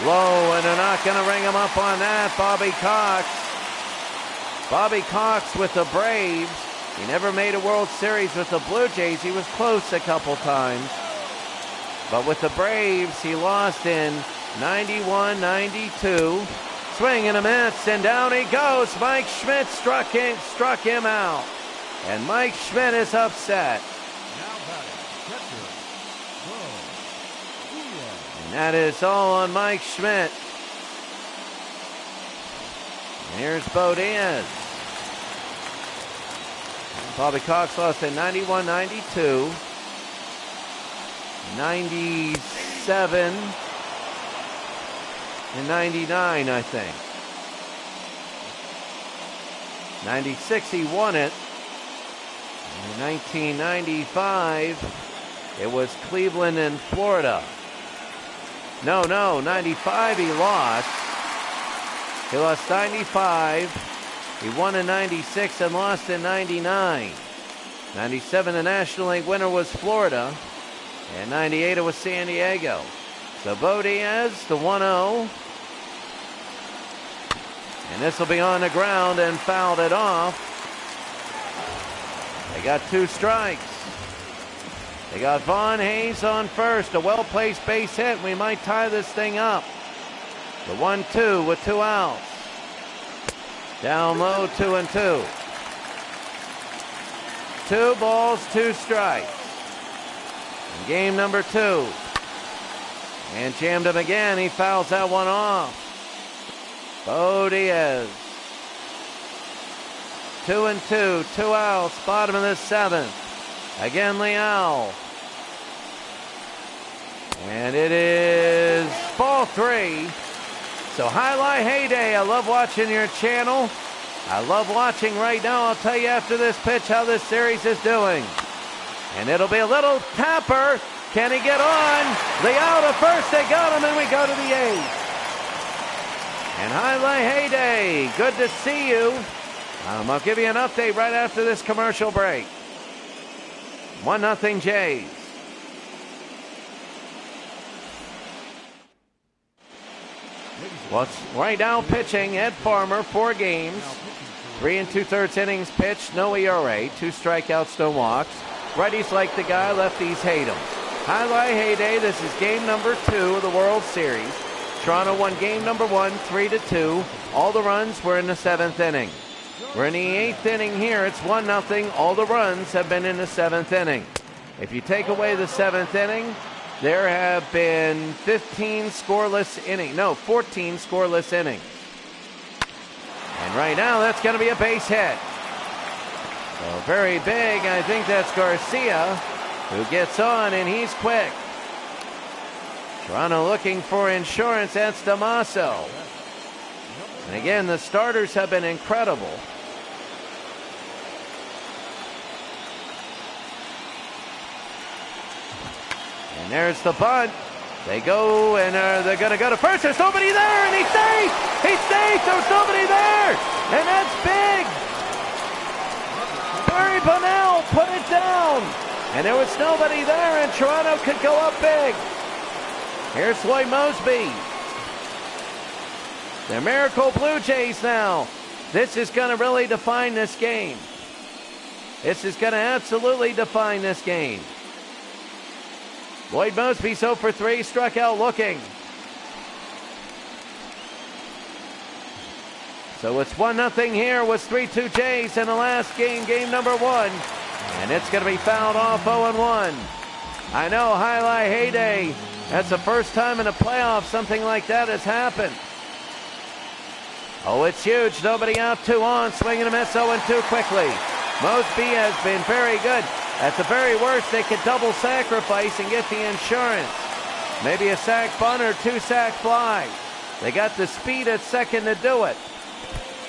A: Low, and they're not going to ring him up on that. Bobby Cox. Bobby Cox with the Braves. He never made a World Series with the Blue Jays. He was close a couple times. But with the Braves, he lost in 91, 92. Swing and a miss, and down he goes. Mike Schmidt struck him out. And Mike Schmidt is upset. And that is all on Mike Schmidt. And here's Bo Diaz. Bobby Cox lost in 91, 92, 97, and 99, I think. 96, he won it. In 1995, it was Cleveland and Florida. No, 95 he lost. He lost 95. He won in 96 and lost in 99. '97, the National League winner was Florida. And '98, it was San Diego. So Bo Diaz, the 1-0. And this will be on the ground and fouled it off. They got 2 strikes. They got Vaughn Hayes on first. A well-placed base hit. We might tie this thing up. The 1-2 with 2 outs. Down low, 2-2. 2 balls, 2 strikes. In game number 2. And jammed him again. He fouls that one off. Bo Diaz. 2-2, 2 outs, bottom of the 7th. Again, Leal. And it is ball 3. So highlight heyday. I love watching your channel. I love watching right now. I'll tell you after this pitch how this series is doing. And it'll be a little tapper. Can he get on? Leal to first. They got him, and we go to the 8th. And highlight heyday. Good to see you. I'll give you an update right after this commercial break. 1-0 Jays. What's right now pitching Ed Farmer, 4 games, 3 2/3 innings pitched, no ERA, 2 strikeouts, no walks. Righties like the guy, lefties hate him. Highlight heyday. This is game number 2 of the World Series. Toronto won game number 1, 3-2. All the runs were in the 7th inning. We're in the 8th inning here. It's 1-0. All the runs have been in the 7th inning. If you take away the 7th inning, there have been 14 scoreless innings. And right now, that's going to be a base hit. So very big. I think that's Garcia who gets on, and he's quick. Toronto looking for insurance. That's Damaso. And again, the starters have been incredible. And there's the bunt. They go, and they're going to go to first. There's nobody there, and he's safe. He's safe. There's nobody there. And that's big. Barry Bonnell put it down. And there was nobody there, and Toronto could go up big. Here's Floyd Mosby. The Miracle Blue Jays now. This is going to really define this game. This is going to absolutely define this game. Floyd Mosby 0 for 3, struck out looking. So it's 1-0 here with 3-2 Jays in the last game, game number 1. And it's going to be fouled off 0-1. I know, highlight heyday. That's the first time in the playoffs something like that has happened. Oh, it's huge. Nobody out, 2 on. Swing and a miss, 0-2 quickly. Mosby has been very good. At the very worst, they could double sacrifice and get the insurance. Maybe a sac bunt or 2 sac fly. They got the speed at second to do it.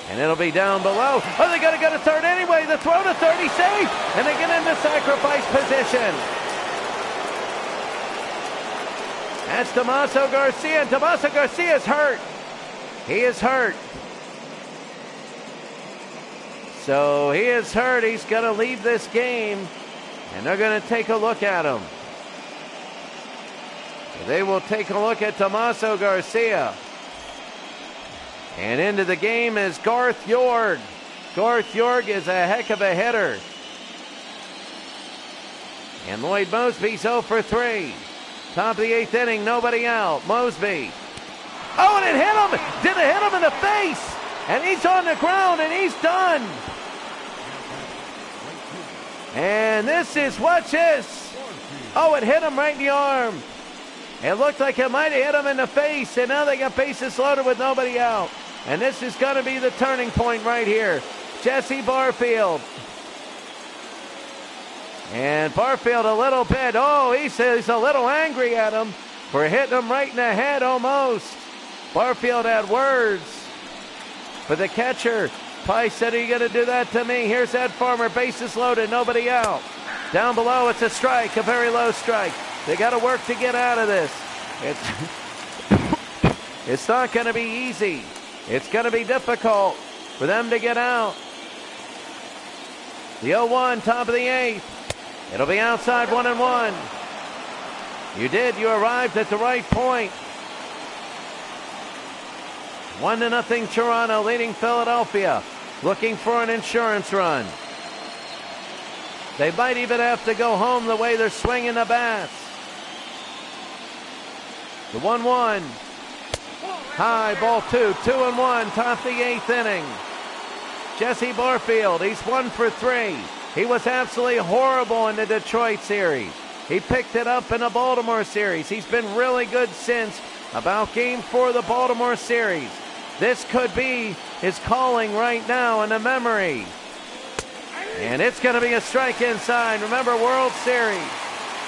A: And it'll be down below. Oh, they got to go to third anyway. The throw to third, he's safe. And they get into sacrifice position. That's Damaso Garcia. Damaso Garcia is hurt. He is hurt. So he is hurt. He's going to leave this game. And they're going to take a look at him. They will take a look at Damaso Garcia. And into the game is Garth Yorg. Garth Yorg is a heck of a hitter. And Lloyd Mosby's 0 for 3. Top of the 8th inning, nobody out. Mosby. Oh, and it hit him! Did it hit him in the face? And he's on the ground, and he's done. And this is, watch this. Oh, it hit him right in the arm. It looked like it might have hit him in the face, and now they got bases loaded with nobody out. And this is going to be the turning point right here. Jesse Barfield. And Barfield a little bit. Oh, he says a little angry at him for hitting him right in the head almost. Barfield had words for the catcher. Pye said, "Are you going to do that to me?" Here's Ed Farmer, bases loaded, nobody out. Down below, it's a strike, a very low strike. They got to work to get out of this. It's not going to be easy. It's going to be difficult for them to get out. The 0-1, top of the 8th. It'll be outside 1-1. You did. You arrived at the right point. 1-0 Toronto leading Philadelphia. Looking for an insurance run. They might even have to go home the way they're swinging the bats. The 1-1. High, ball 2. 2-1, top of the 8th inning. Jesse Barfield, he's 1 for 3. He was absolutely horrible in the Detroit series. He picked it up in the Baltimore series. He's been really good since about Game 4 of the Baltimore series. This could be his calling right now in the memory. And it's going to be a strike inside. Remember, World Series.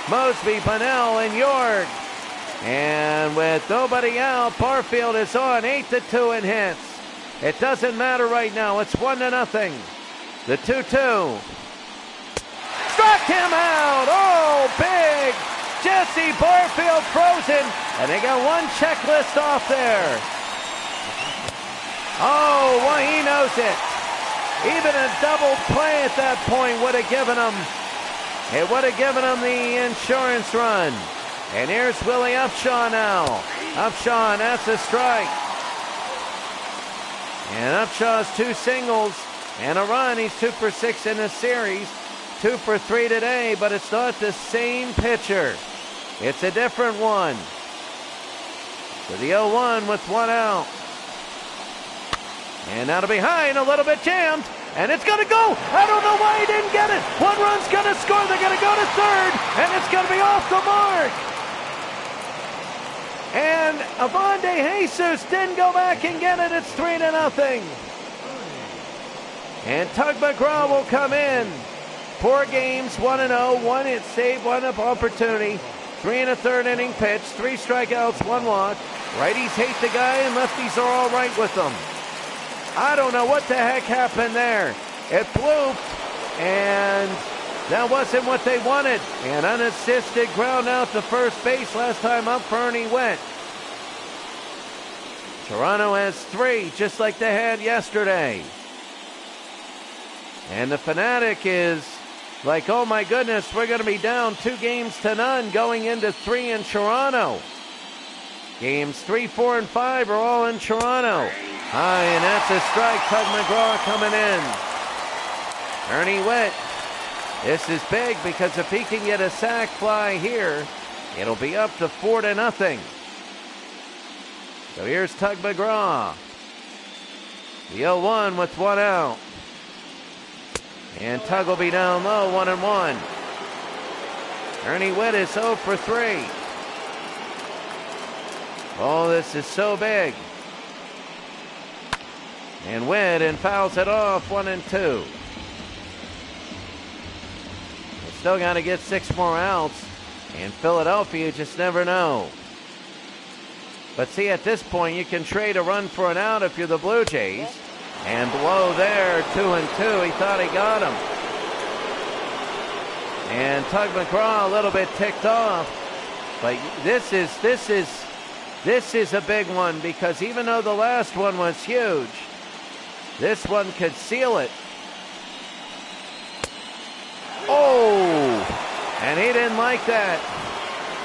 A: Mosby, Bunnell, and York. And with nobody out, Barfield is on 8-2 in hits. It doesn't matter right now. It's 1-0. The 2-2. Struck him out. Oh, big. Jesse Barfield frozen. And they got one checklist off there. Oh, well, he knows it. Even a double play at that point would have given him. It would have given him the insurance run. And here's Willie Upshaw now. Upshaw, that's a strike. And Upshaw's 2 singles and a run. He's 2 for 6 in the series. 2 for 3 today, but it's not the same pitcher. It's a different one. To the 0-1 with 1 out. And that'll be high and a little bit jammed. And it's going to go. I don't know why he didn't get it. 1 run's going to score. They're going to go to 3rd. And it's going to be off the mark. And Avonde Jesus didn't go back and get it. It's 3-0. And Tug McGraw will come in. 4 games, 1-0, 1 hit save, 1 up opportunity. 3 1/3 inning pitch, 3 strikeouts, 1 walk. Righties hate the guy and lefties are all right with him. I don't know what the heck happened there. It blooped, and that wasn't what they wanted. An unassisted ground out to first base last time up for Ernie Witt. Toronto has 3, just like they had yesterday. And the Fanatic is like, oh my goodness, we're going to be down 2-0 going into 3 in Toronto. Games 3, 4, and 5 are all in Toronto. High, and that's a strike. Tug McGraw coming in. Ernie Witt. This is big because if he can get a sac fly here, it'll be up to 4-0. So here's Tug McGraw. The 0-1 with 1 out. And Tug will be down low, 1-1. Ernie Witt is 0 for 3. Oh, this is so big. And Witt and fouls it off, 1-2. They still got to get 6 more outs. And Philadelphia just never know. But see, at this point, you can trade a run for an out if you're the Blue Jays. And below there, 2-2. He thought he got him. And Tug McGraw a little bit ticked off. But this is a big one because even though the last one was huge, this one could seal it. Oh! And he didn't like that.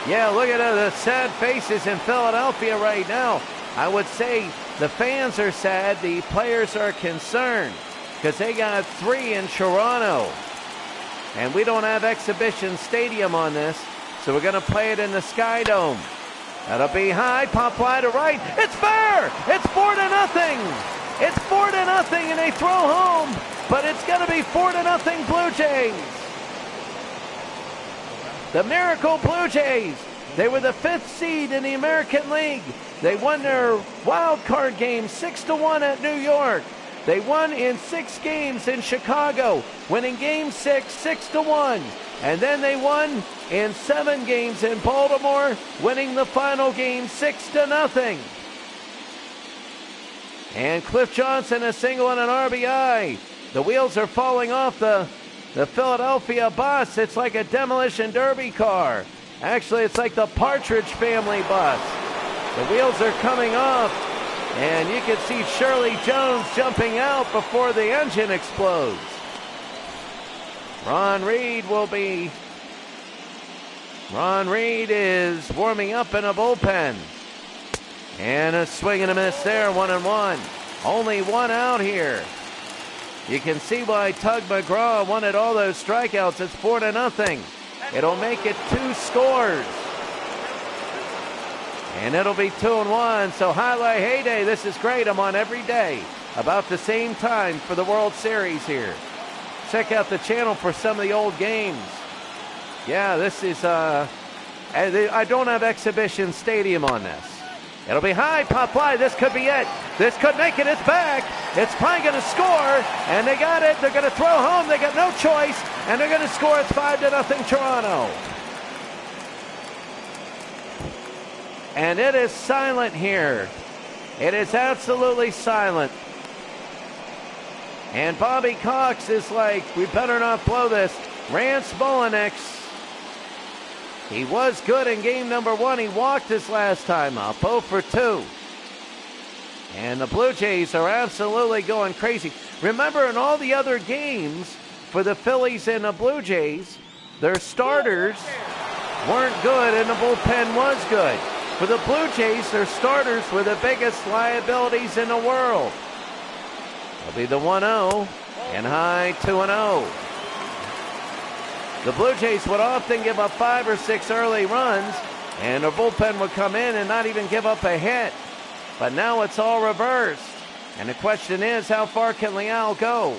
A: Yeah, look at the sad faces in Philadelphia right now. I would say the fans are sad, the players are concerned because they got 3 in Toronto. And we don't have Exhibition Stadium on this, so we're going to play it in the Sky Dome. That'll be high, pop fly to right. It's fair! It's 4-0! It's 4-0 and they throw home, but it's going to be 4-0 Blue Jays. The Miracle Blue Jays. They were the 5th seed in the American League. They won their wild card game 6-1 at New York. They won in 6 games in Chicago, winning game 6, 6-1. And then they won in 7 games in Baltimore, winning the final game 6-0. And Cliff Johnson a single and an RBI. The wheels are falling off the Philadelphia bus. It's like a demolition derby car. Actually, it's like the Partridge Family bus. The wheels are coming off, and you can see Shirley Jones jumping out before the engine explodes. Ron Reed is warming up in a bullpen. And a swing and a miss there, 1-1. Only one out here. You can see why Tug McGraw wanted all those strikeouts. It's 4-0. It'll make it 2 scores. And it'll be 2-1. So highlight heyday. This is great. I'm on every day about the same time for the World Series here. Check out the channel for some of the old games. Yeah, this is, I don't have Exhibition Stadium on this. It'll be high, pop fly. This could be it. This could make it. It's back. It's probably going to score, and they got it. They're going to throw home. They got no choice, and they're going to score. It's 5-0 Toronto. And it is silent here. It is absolutely silent. And Bobby Cox is like, we better not blow this. Rance Mulliniks, he was good in game number 1. He walked his last time up, 0 for 2. And the Blue Jays are absolutely going crazy. Remember, in all the other games for the Phillies and the Blue Jays, their starters weren't good and the bullpen was good. For the Blue Jays, their starters were the biggest liabilities in the world. It'll be the 1-0 and high 2-0. The Blue Jays would often give up 5 or 6 early runs, and their bullpen would come in and not even give up a hit. But now it's all reversed. And the question is, how far can Leal go?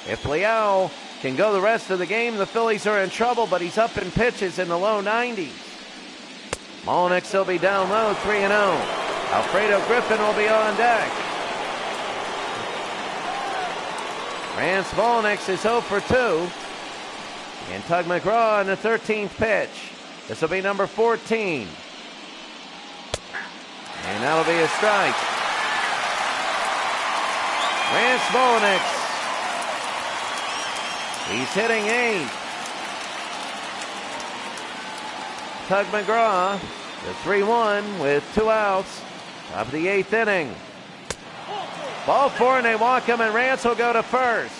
A: If Leal can go the rest of the game, the Phillies are in trouble, but he's up in pitches in the low 90s. Mulliniks will be down low, 3-0. Alfredo Griffin will be on deck. Rance Mulliniks is 0 for 2. And Tug McGraw on the 13th pitch. This will be number 14. And that'll be a strike. Rance Mulliniks. He's hitting 8. Tug McGraw, the 3-1 with 2 outs. Top of the 8th inning. Ball 4, and they walk him, and Rance will go to first.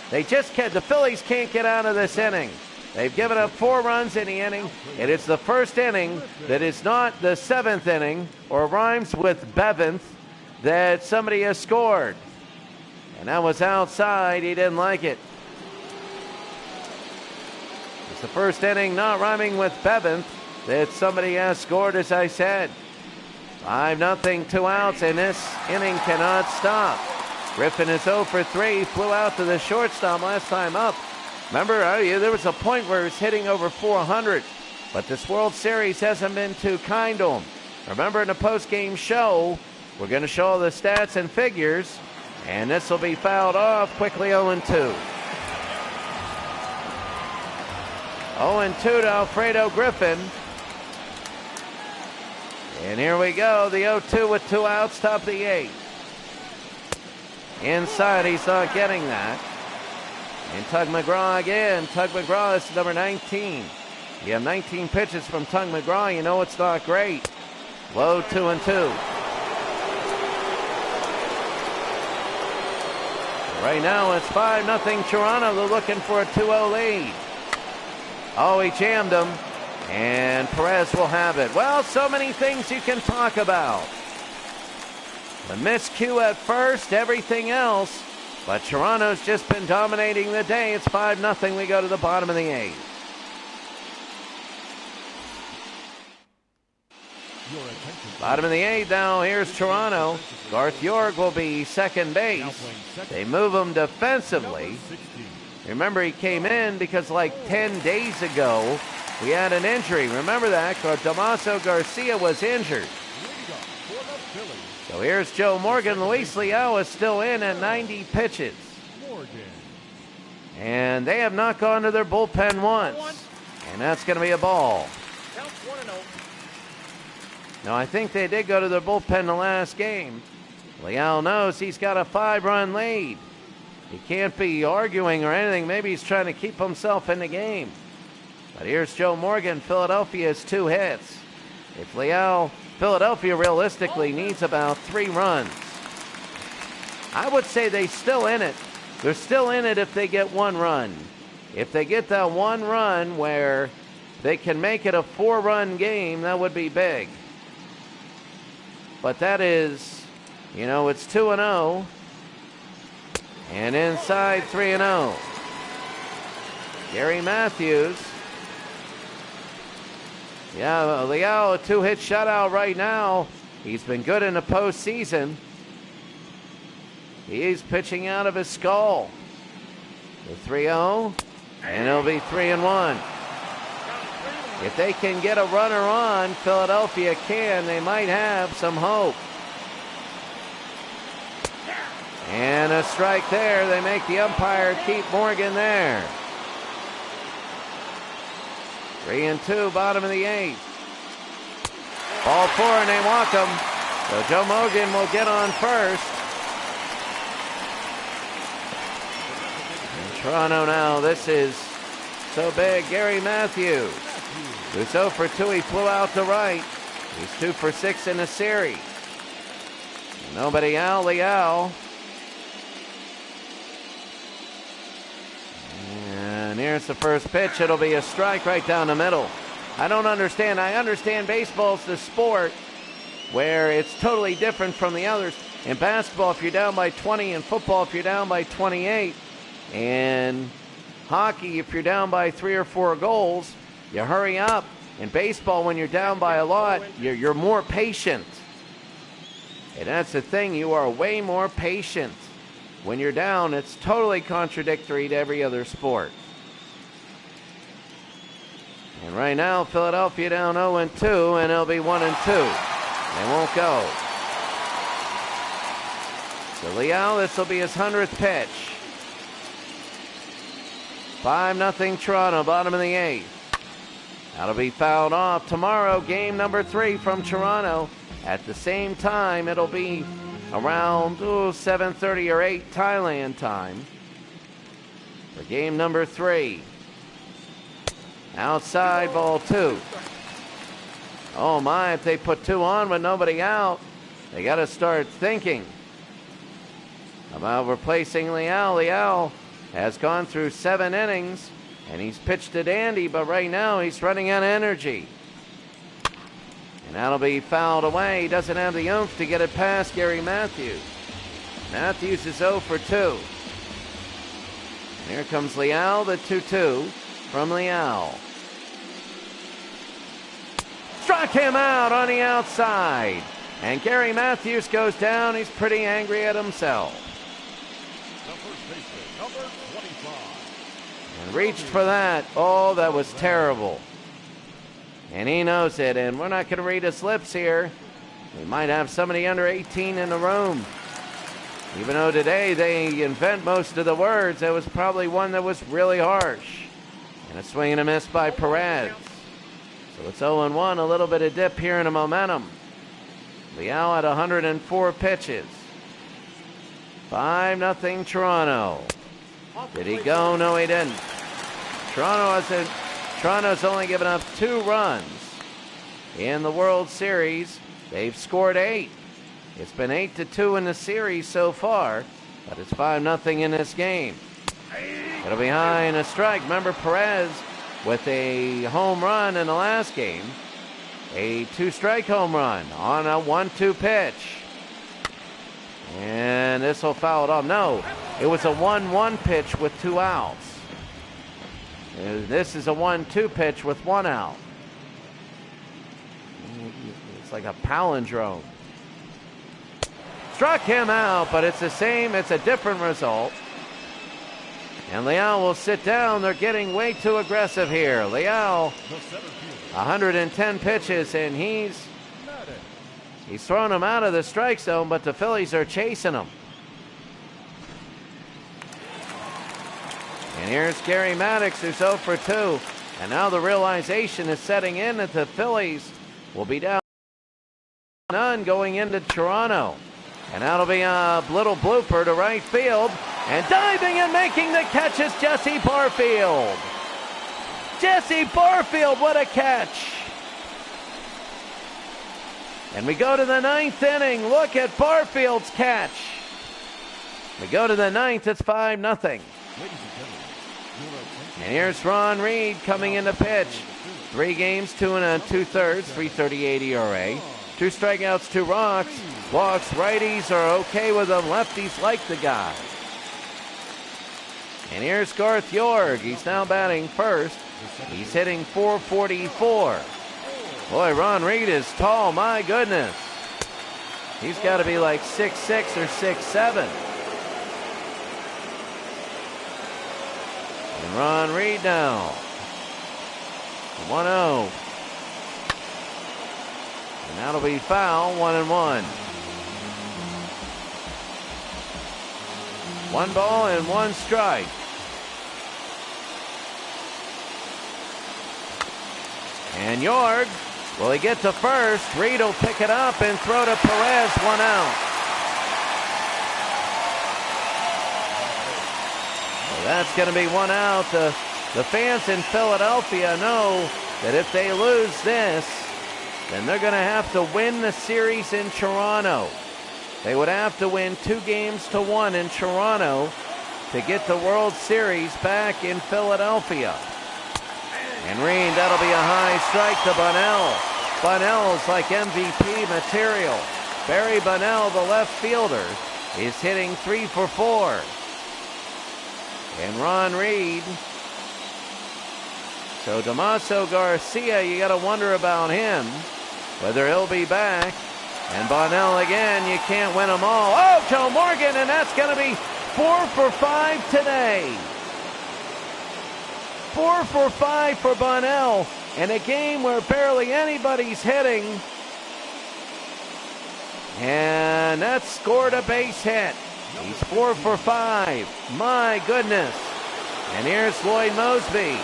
A: They just can't, the Phillies can't get out of this inning. They've given up 4 runs in the inning, and it's the first inning that is not the 7th inning, or rhymes with Beventh, that somebody has scored. And that was outside. He didn't like it. It's the first inning not rhyming with Beventh that somebody has scored, as I said. 5-0, 2 outs, and this inning cannot stop. Griffin is 0 for 3, flew out to the shortstop last time up. Remember, there was a point where he was hitting over 400, but this World Series hasn't been too kind to him. Remember, in the post-game show, we're going to show all the stats and figures, and this will be fouled off quickly. 0-2. 0-2 to Alfredo Griffin. And here we go, the 0-2 with 2 outs, top of the 8th. Inside, he's not getting that. And Tug McGraw again. Tug McGraw is number 19. You have 19 pitches from Tug McGraw. You know it's not great. Low 2-2. Right now it's 5-0 Toronto. They're looking for a 2-0 lead. Oh, he jammed him. And Perez will have it. Well, so many things you can talk about. The miscue at first, everything else. But Toronto's just been dominating the day. It's 5-0. We go to the bottom of the 8th. Bottom of the 8th now. Here's Toronto. Garth York will be second base. They move him defensively. Remember, he came in because like 10 days ago, we had an injury. Remember that? Damaso Garcia was injured. So here's Joe Morgan. Luis Leal is still in at 90 pitches. And they have not gone to their bullpen once. And that's going to be a ball. Now, I think they did go to their bullpen the last game. Leal knows he's got a 5-run lead. He can't be arguing or anything. Maybe he's trying to keep himself in the game. But here's Joe Morgan. Philadelphia has 2 hits. If Philadelphia realistically needs about 3 runs. I would say they're still in it. They're still in it if they get one run. If they get that one run where they can make it a 4-run game, that would be big. But that is, it's 2-0. And inside 3-0. Gary Matthews. Yeah, Leal, a 2-hit shutout right now. He's been good in the postseason. He's pitching out of his skull. The 3-0, and it'll be 3-1. If they can get a runner on, Philadelphia can. They might have some hope. And a strike there. They make the umpire keep Morgan there. 3-2, bottom of the 8th. Ball 4, and they walk him. So Joe Morgan will get on first. In Toronto now, this is so big. Gary Matthews, who's 0 for 2. He flew out to right. He's 2 for 6 in the series. Nobody out. Leal. And here's the first pitch. It'll be a strike right down the middle. I don't understand. I understand baseball's the sport where it's totally different from the others. In basketball, if you're down by 20, in football, if you're down by 28, and hockey, if you're down by 3 or 4 goals, you hurry up. In baseball, when you're down by a lot, you're more patient. And that's the thing. You are way more patient. When you're down, it's totally contradictory to every other sport. And right now, Philadelphia down 0-2, and it'll be 1-2. They won't go. So Leal, this will be his 100th pitch. 5-0 Toronto, bottom of the 8th. That'll be fouled off. Tomorrow, game number 3 from Toronto. At the same time, it'll be around 7:30 or 8 Thailand time for game number 3. Outside, ball 2. Oh my, if they put 2 on with nobody out, they got to start thinking about replacing Leal. Leal has gone through 7 innings, and he's pitched to dandy, but right now he's running out of energy. And that'll be fouled away. He doesn't have the oomph to get it past Gary Matthews. Matthews is 0 for 2. And here comes Leal, the 2-2 from Leal. Struck him out on the outside. And Gary Matthews goes down. He's pretty angry at himself.
B: Number 25.
A: And reached for that. Oh, that was terrible. And he knows it. And we're not going to read his lips here. We might have somebody under 18 in the room. Even though today they invent most of the words, there was probably one that was really harsh. And a swing and a miss by Perez. So it's 0-1, a little bit of dip here in the momentum. Leal had 104 pitches. 5-0 Toronto. Did he go? No, he didn't. Toronto's only given up 2 runs in the World Series. They've scored 8. It's been 8-2 in the series so far, but it's 5-0 in this game. It'll be high and a strike. Remember Perez with a home run in the last game. A 2-strike home run on a 1-2 pitch. And this will foul it off. No, it was a 1-1 pitch with 2 outs. This is a 1-2 pitch with 1 out. It's like a palindrome. Struck him out, but it's the same. It's a different result. And Leal will sit down. They're getting way too aggressive here. Leal, 110 pitches, and he's thrown him out of the strike zone, but the Phillies are chasing him. And here's Gary Maddox, who's 0 for 2. And now the realization is setting in that the Phillies will be down none going into Toronto. And that'll be a little blooper to right field. And diving and making the catch is Jesse Barfield. Jesse Barfield, what a catch. And we go to the 9th inning. Look at Barfield's catch. We go to the ninth. It's 5-0.
B: Ladies and gentlemen, your attention.
A: And here's Ron Reed coming in to pitch. 3 games, 2 2/3, 3.38 ERA. 2 strikeouts, 2 walks. Righties are okay with him. Lefties like the guy. And here's Garth York. He's now batting first. He's hitting .444. Boy, Ron Reed is tall. My goodness. He's got to be like 6'6" or 6'7". And Ron Reed now. 1-0. And that'll be foul, 1-1. 1 ball and 1 strike. And York, will he get to first? Reed will pick it up and throw to Perez, 1 out. Well, that's going to be 1 out. The fans in Philadelphia know that if they lose this, then they're going to have to win the series in Toronto. They would have to win 2-1 in Toronto to get the World Series back in Philadelphia. And Reed, that'll be a high strike to Bunnell. Bunnell's like MVP material. Barry Bunnell, the left fielder, is hitting 3 for 4. And Ron Reed. So Damaso Garcia, you got to wonder about him, whether he'll be back. And Bunnell again, you can't win them all. Oh, Joe Morgan, and that's going to be 4 for 5 today. 4 for 5 for Bunnell in a game where barely anybody's hitting. And that scored a base hit. He's 4 for 5. My goodness. And here's Floyd Mosby.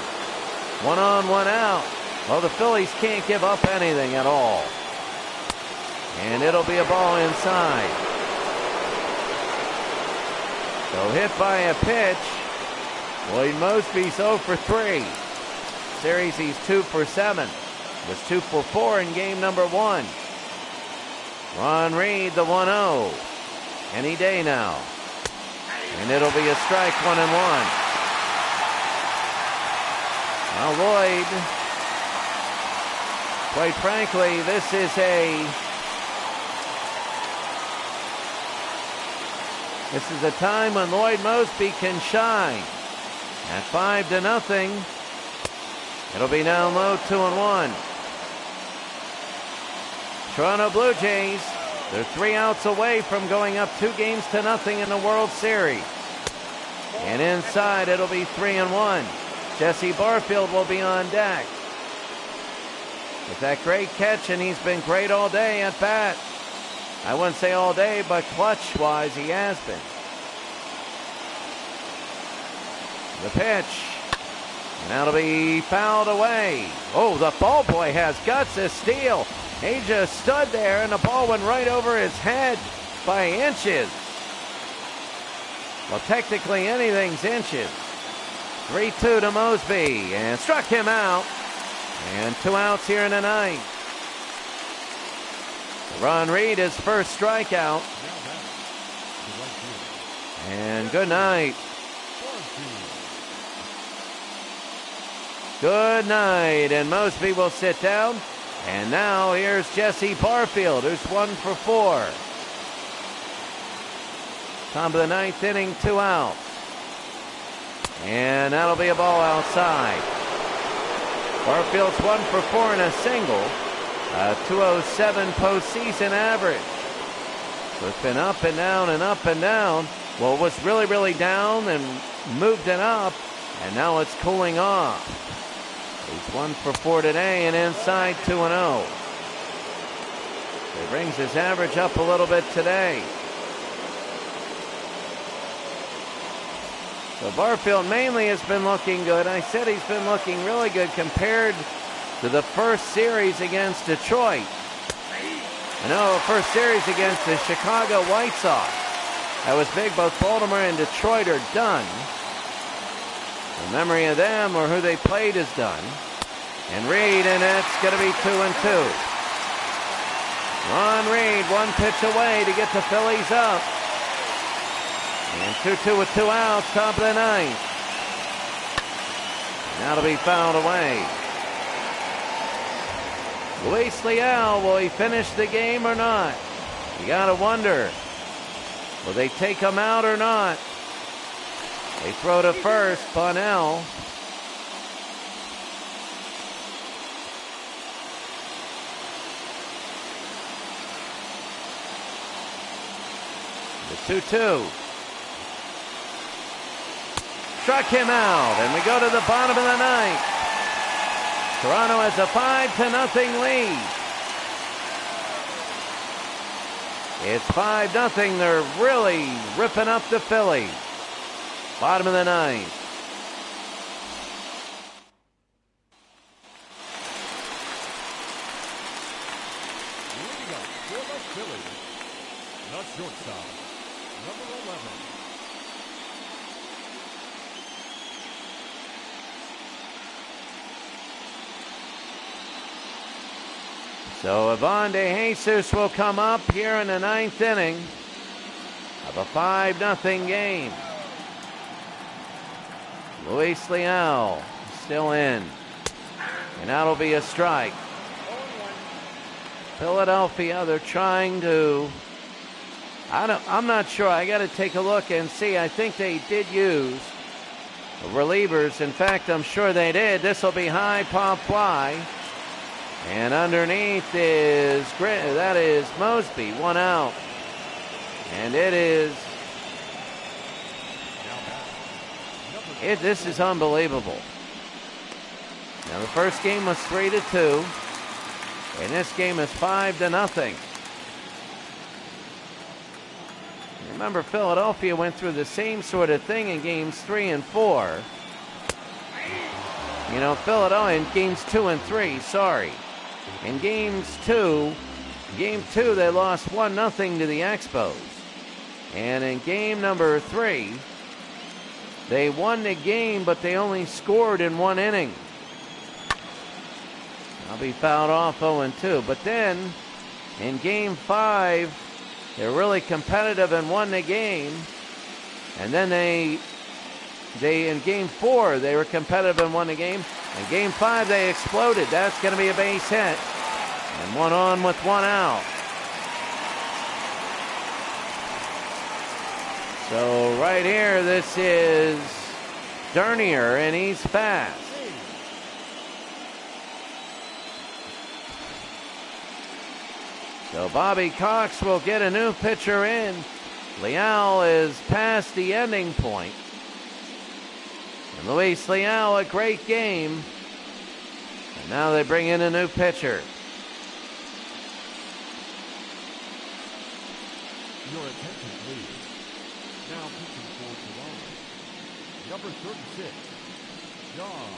A: 1 on, 1 out. Well, the Phillies can't give up anything at all. And it'll be a ball inside. So hit by a pitch. Floyd Mosby's 0 for 3. Series he's 2 for 7. Was 2 for 4 in game number 1. Ron Reed, the 1-0. Any day now. And it'll be a strike, 1-1. Now Lloyd, quite frankly, this is a time when Lloyd Mosby can shine. At 5-0. It'll be down low, 2-1. Toronto Blue Jays, they're 3 outs away from going up 2-0 in the World Series. And inside, it'll be 3-1. Jesse Barfield will be on deck. With that great catch, and he's been great all day at bat. I wouldn't say all day, but clutch-wise, he has been. The pitch. And that'll be fouled away. Oh, the ball boy has guts to steal. He just stood there, and the ball went right over his head by inches. Well, technically, anything's inches. 3-2 to Mosby, and struck him out. And 2 outs here in the ninth. Ron Reed, his first strikeout. And good night. Good night. And Mosby will sit down. And now here's Jesse Barfield, who's 1 for 4. Top of the ninth inning, 2 outs. And that'll be a ball outside. Barfield's 1 for 4 and a single. 207 postseason average. So it's been up and down and up and down. Well, it was really, really down and moved it up. And now it's cooling off. He's 1 for 4 today and inside 2-0. He brings his average up a little bit today. So Barfield mainly has been looking good. I said he's been looking really good compared to the first series against Detroit. I know, first series against the Chicago White Sox. That was big. Both Baltimore and Detroit are done. The memory of them or who they played is done. And Reed, and that's going to be 2-2. Ron Reed, 1 pitch away to get the Phillies up. And 2-2 with 2 outs, top of the ninth. Now to be fouled away. Luis Leal, will he finish the game or not? You gotta wonder. Will they take him out or not? They throw to first, Bunnell. The 2-2. Struck him out, and we go to the bottom of the ninth. Toronto has a 5-0 lead. It's 5-0. They're really ripping up the Phillies. Bottom of the ninth.
B: Leading up for the Phillies, the shortstop, number 11.
A: So Ivan De Jesus will come up here in the ninth inning of a 5-0 game. Luis Leal still in. And that'll be a strike. Philadelphia, they're trying to... I'm not sure. I got to take a look and see. I think they did use relievers. In fact, I'm sure they did. This will be high pop fly. And underneath is Mosby, 1 out. And it is... This is unbelievable. Now the first game was 3-2. And this game is 5-0. Remember, Philadelphia went through the same sort of thing in games 3 and 4. You know, Philadelphia in games 2 and 3, sorry. In game 2, they lost 1-0 to the Expos. And in game number 3, they won the game, but they only scored in 1 inning. I'll be fouled off 0-2. But then, in game 5, they're really competitive and won the game. And then they in game 4, they were competitive and won the game. In game 5, they exploded. That's going to be a base hit. And 1 on with 1 out. So right here, this is Dernier, and he's fast. So Bobby Cox will get a new pitcher in. Leal is past the ending point. And Luis Leal, a great game. And now they bring in a new pitcher.
B: Your attention, please. Now pitching for Toronto, number 36, John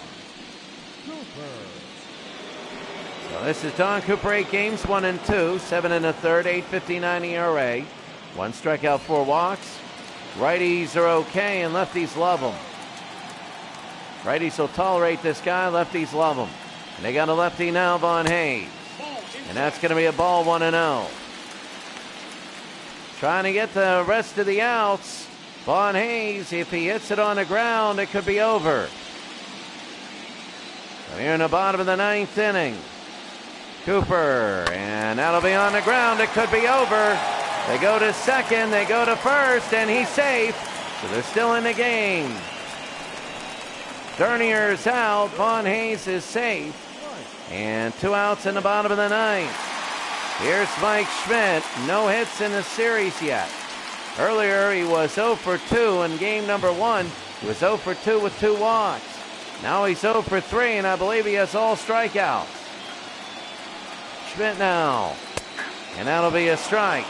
B: Cooper.
A: So this is Don Cooper, 8 games, 1 and 2, 7 1/3, 8.59 ERA, 1 strikeout, 4 walks. Righties are okay, and lefties love him. Righties will tolerate this guy, lefties love him. And they got a lefty now, Von Hayes. And that's going to be a ball, 1-0. Trying to get the rest of the outs. Von Hayes, if he hits it on the ground, it could be over. So here in the bottom of the 9th inning, Cooper, and that'll be on the ground. It could be over. They go to second, they go to first, and he's safe. So they're still in the game. Dernier's out. Von Hayes is safe. And 2 outs in the bottom of the 9th. Here's Mike Schmidt. No hits in the series yet. Earlier, he was 0 for 2 in game number 1. He was 0 for 2 with 2 walks. Now he's 0 for 3, and I believe he has all strikeouts. Schmidt now. And that'll be a strike.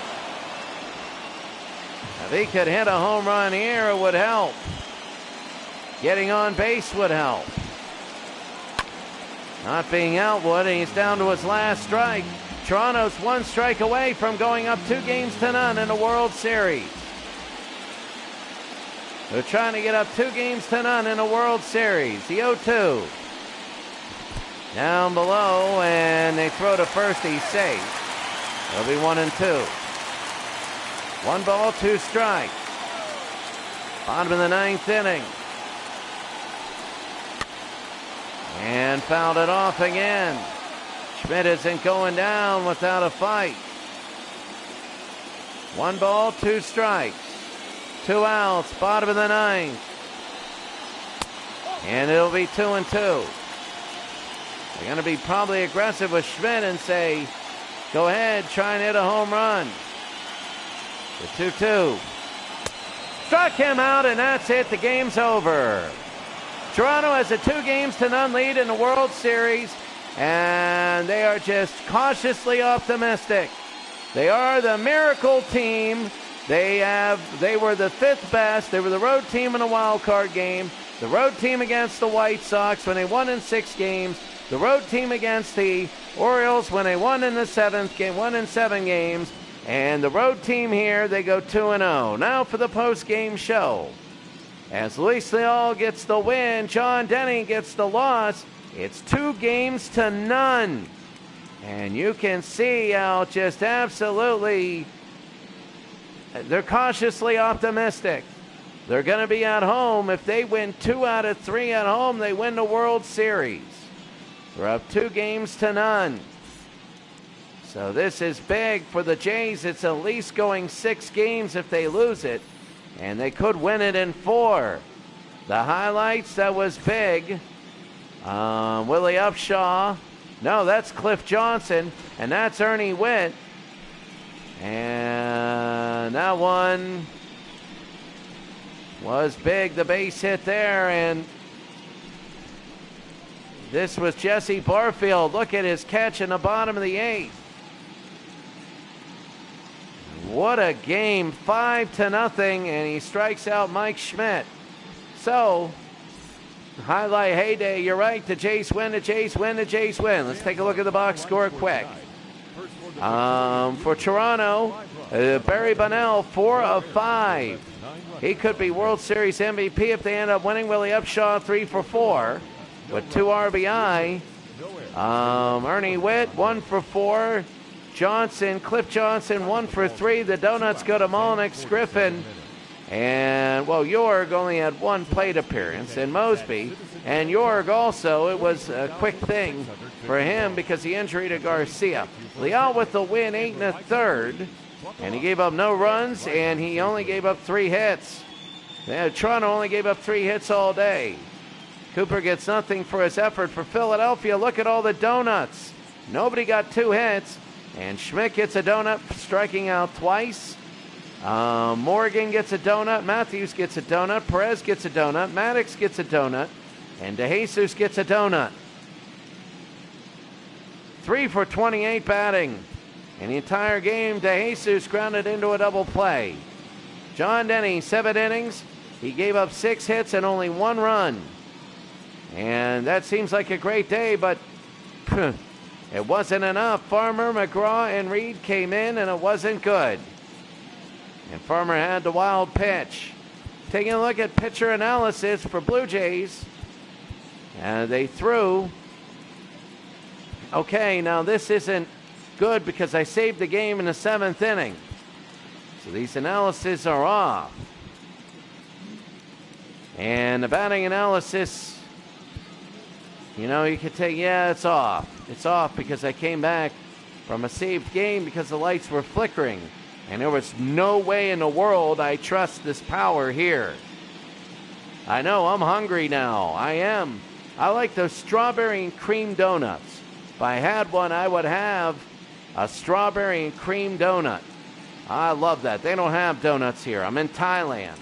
A: If he could hit a home run here, it would help. Getting on base would help. Not being out would, and he's down to his last strike. Toronto's 1 strike away from going up 2-0 in the World Series. They're trying to get up 2-0 in the World Series. The 0-2. Down below, and they throw to first. He's safe. It'll be 1-2. 1 ball, 2 strikes. Bottom of the ninth inning. And fouled it off again. Schmidt isn't going down without a fight. 1 ball, 2 strikes. 2 outs, bottom of the ninth. And it'll be 2-2. They're going to be probably aggressive with Schmidt and say, go ahead, try and hit a home run. The 2-2. Struck him out, and that's it. The game's over. Toronto has a 2-0 lead in the World Series, and they are just cautiously optimistic. They are the miracle team. They were the 5th best. They were the road team in a wild card game. The road team against the White Sox when they won in 6 games. The road team against the Orioles when they won in the 7th game, won in 7 games. And the road team here, they go 2-0. Now for the post-game show. As Luis Leal gets the win, John Denny gets the loss. It's 2-0. And you can see how just absolutely, they're cautiously optimistic. They're going to be at home. If they win 2 out of 3 at home, they win the World Series. They're up 2-0. So this is big for the Jays. It's at least going 6 games if they lose it. And they could win it in 4. The highlights, that was big. Willie Upshaw. No, that's Cliff Johnson. And that's Ernie Witt. And that one was big, the base hit there. And this was Jesse Barfield. Look at his catch in the bottom of the 8th. What a game, 5-0, and he strikes out Mike Schmidt. So, highlight heyday, you're right, the Jays win, the Jays win, the Jays win. Let's take a look at the box score quick. For Toronto, Barry Bonnell, 4 of 5. He could be World Series MVP if they end up winning. Willie Upshaw, 3 for 4 with 2 RBI. Ernie Witt, 1 for 4. Cliff Johnson, 1 for 3. The donuts go to Molnix, Griffin, and, well, Jorg only had 1 plate appearance, and Mosby. And Jorg also, it was a quick thing for him because the injury to Garcia. Leal with the win, 8 1/3, and he gave up no runs, and he only gave up 3 hits. Toronto only gave up 3 hits all day. Cooper gets nothing for his effort. For Philadelphia, look at all the donuts. Nobody got 2 hits. And Schmidt gets a donut, striking out twice. Morgan gets a donut. Matthews gets a donut. Perez gets a donut. Maddox gets a donut. And DeJesus gets a donut. 3 for 28 batting. In the entire game, DeJesus grounded into a double play. John Denny, 7 innings. He gave up 6 hits and only 1 run. And that seems like a great day, but it wasn't enough. Farmer, McGraw, and Reed came in, and it wasn't good. And Farmer had the wild pitch. Taking a look at pitcher analysis for Blue Jays. And they threw. Okay, now this isn't good because I saved the game in the 7th inning. So these analyses are off. And the batting analysis, you know, you could take, yeah, it's off. It's off because I came back from a saved game because the lights were flickering. And there was no way in the world I trust this power here. I know, I'm hungry now. I am. I like those strawberry and cream donuts. If I had one, I would have a strawberry and cream donut. I love that. They don't have donuts here. I'm in Thailand.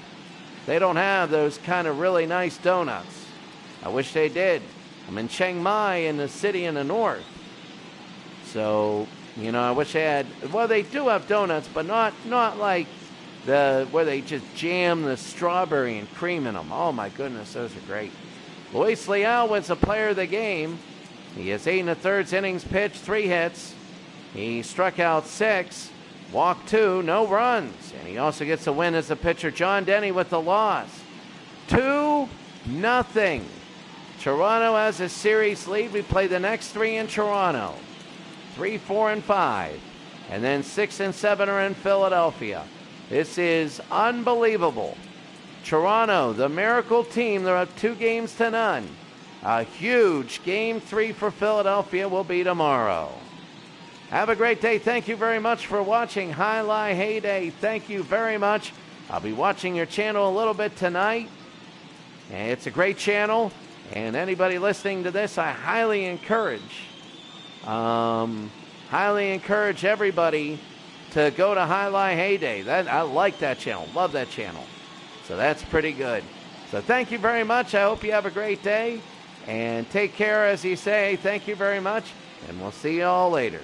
A: They don't have those kind of really nice donuts. I wish they did. I'm in Chiang Mai, in the city in the north. So, you know, I wish they had, well, they do have donuts, but not like where they just jam the strawberry and cream in them. Oh my goodness, those are great. Luis Leal wins the player of the game. He has 8 1/3 innings pitched, 3 hits. He struck out 6, walked 2, no runs. And he also gets a win as a pitcher. John Denny with the loss. 2-0. Toronto has a series lead. We play the next 3 in Toronto. 3, 4, and 5. And then 6 and 7 are in Philadelphia. This is unbelievable. Toronto, the miracle team, they're up 2-0. A huge Game 3 for Philadelphia will be tomorrow. Have a great day. Thank you very much for watching Highlight Heyday. Thank you very much. I'll be watching your channel a little bit tonight. And it's a great channel. And anybody listening to this, I highly encourage everybody to go to Highlight Heyday. I like that channel. Love that channel. So that's pretty good. So thank you very much. I hope you have a great day. And take care, as you say. Thank you very much. And we'll see you all later.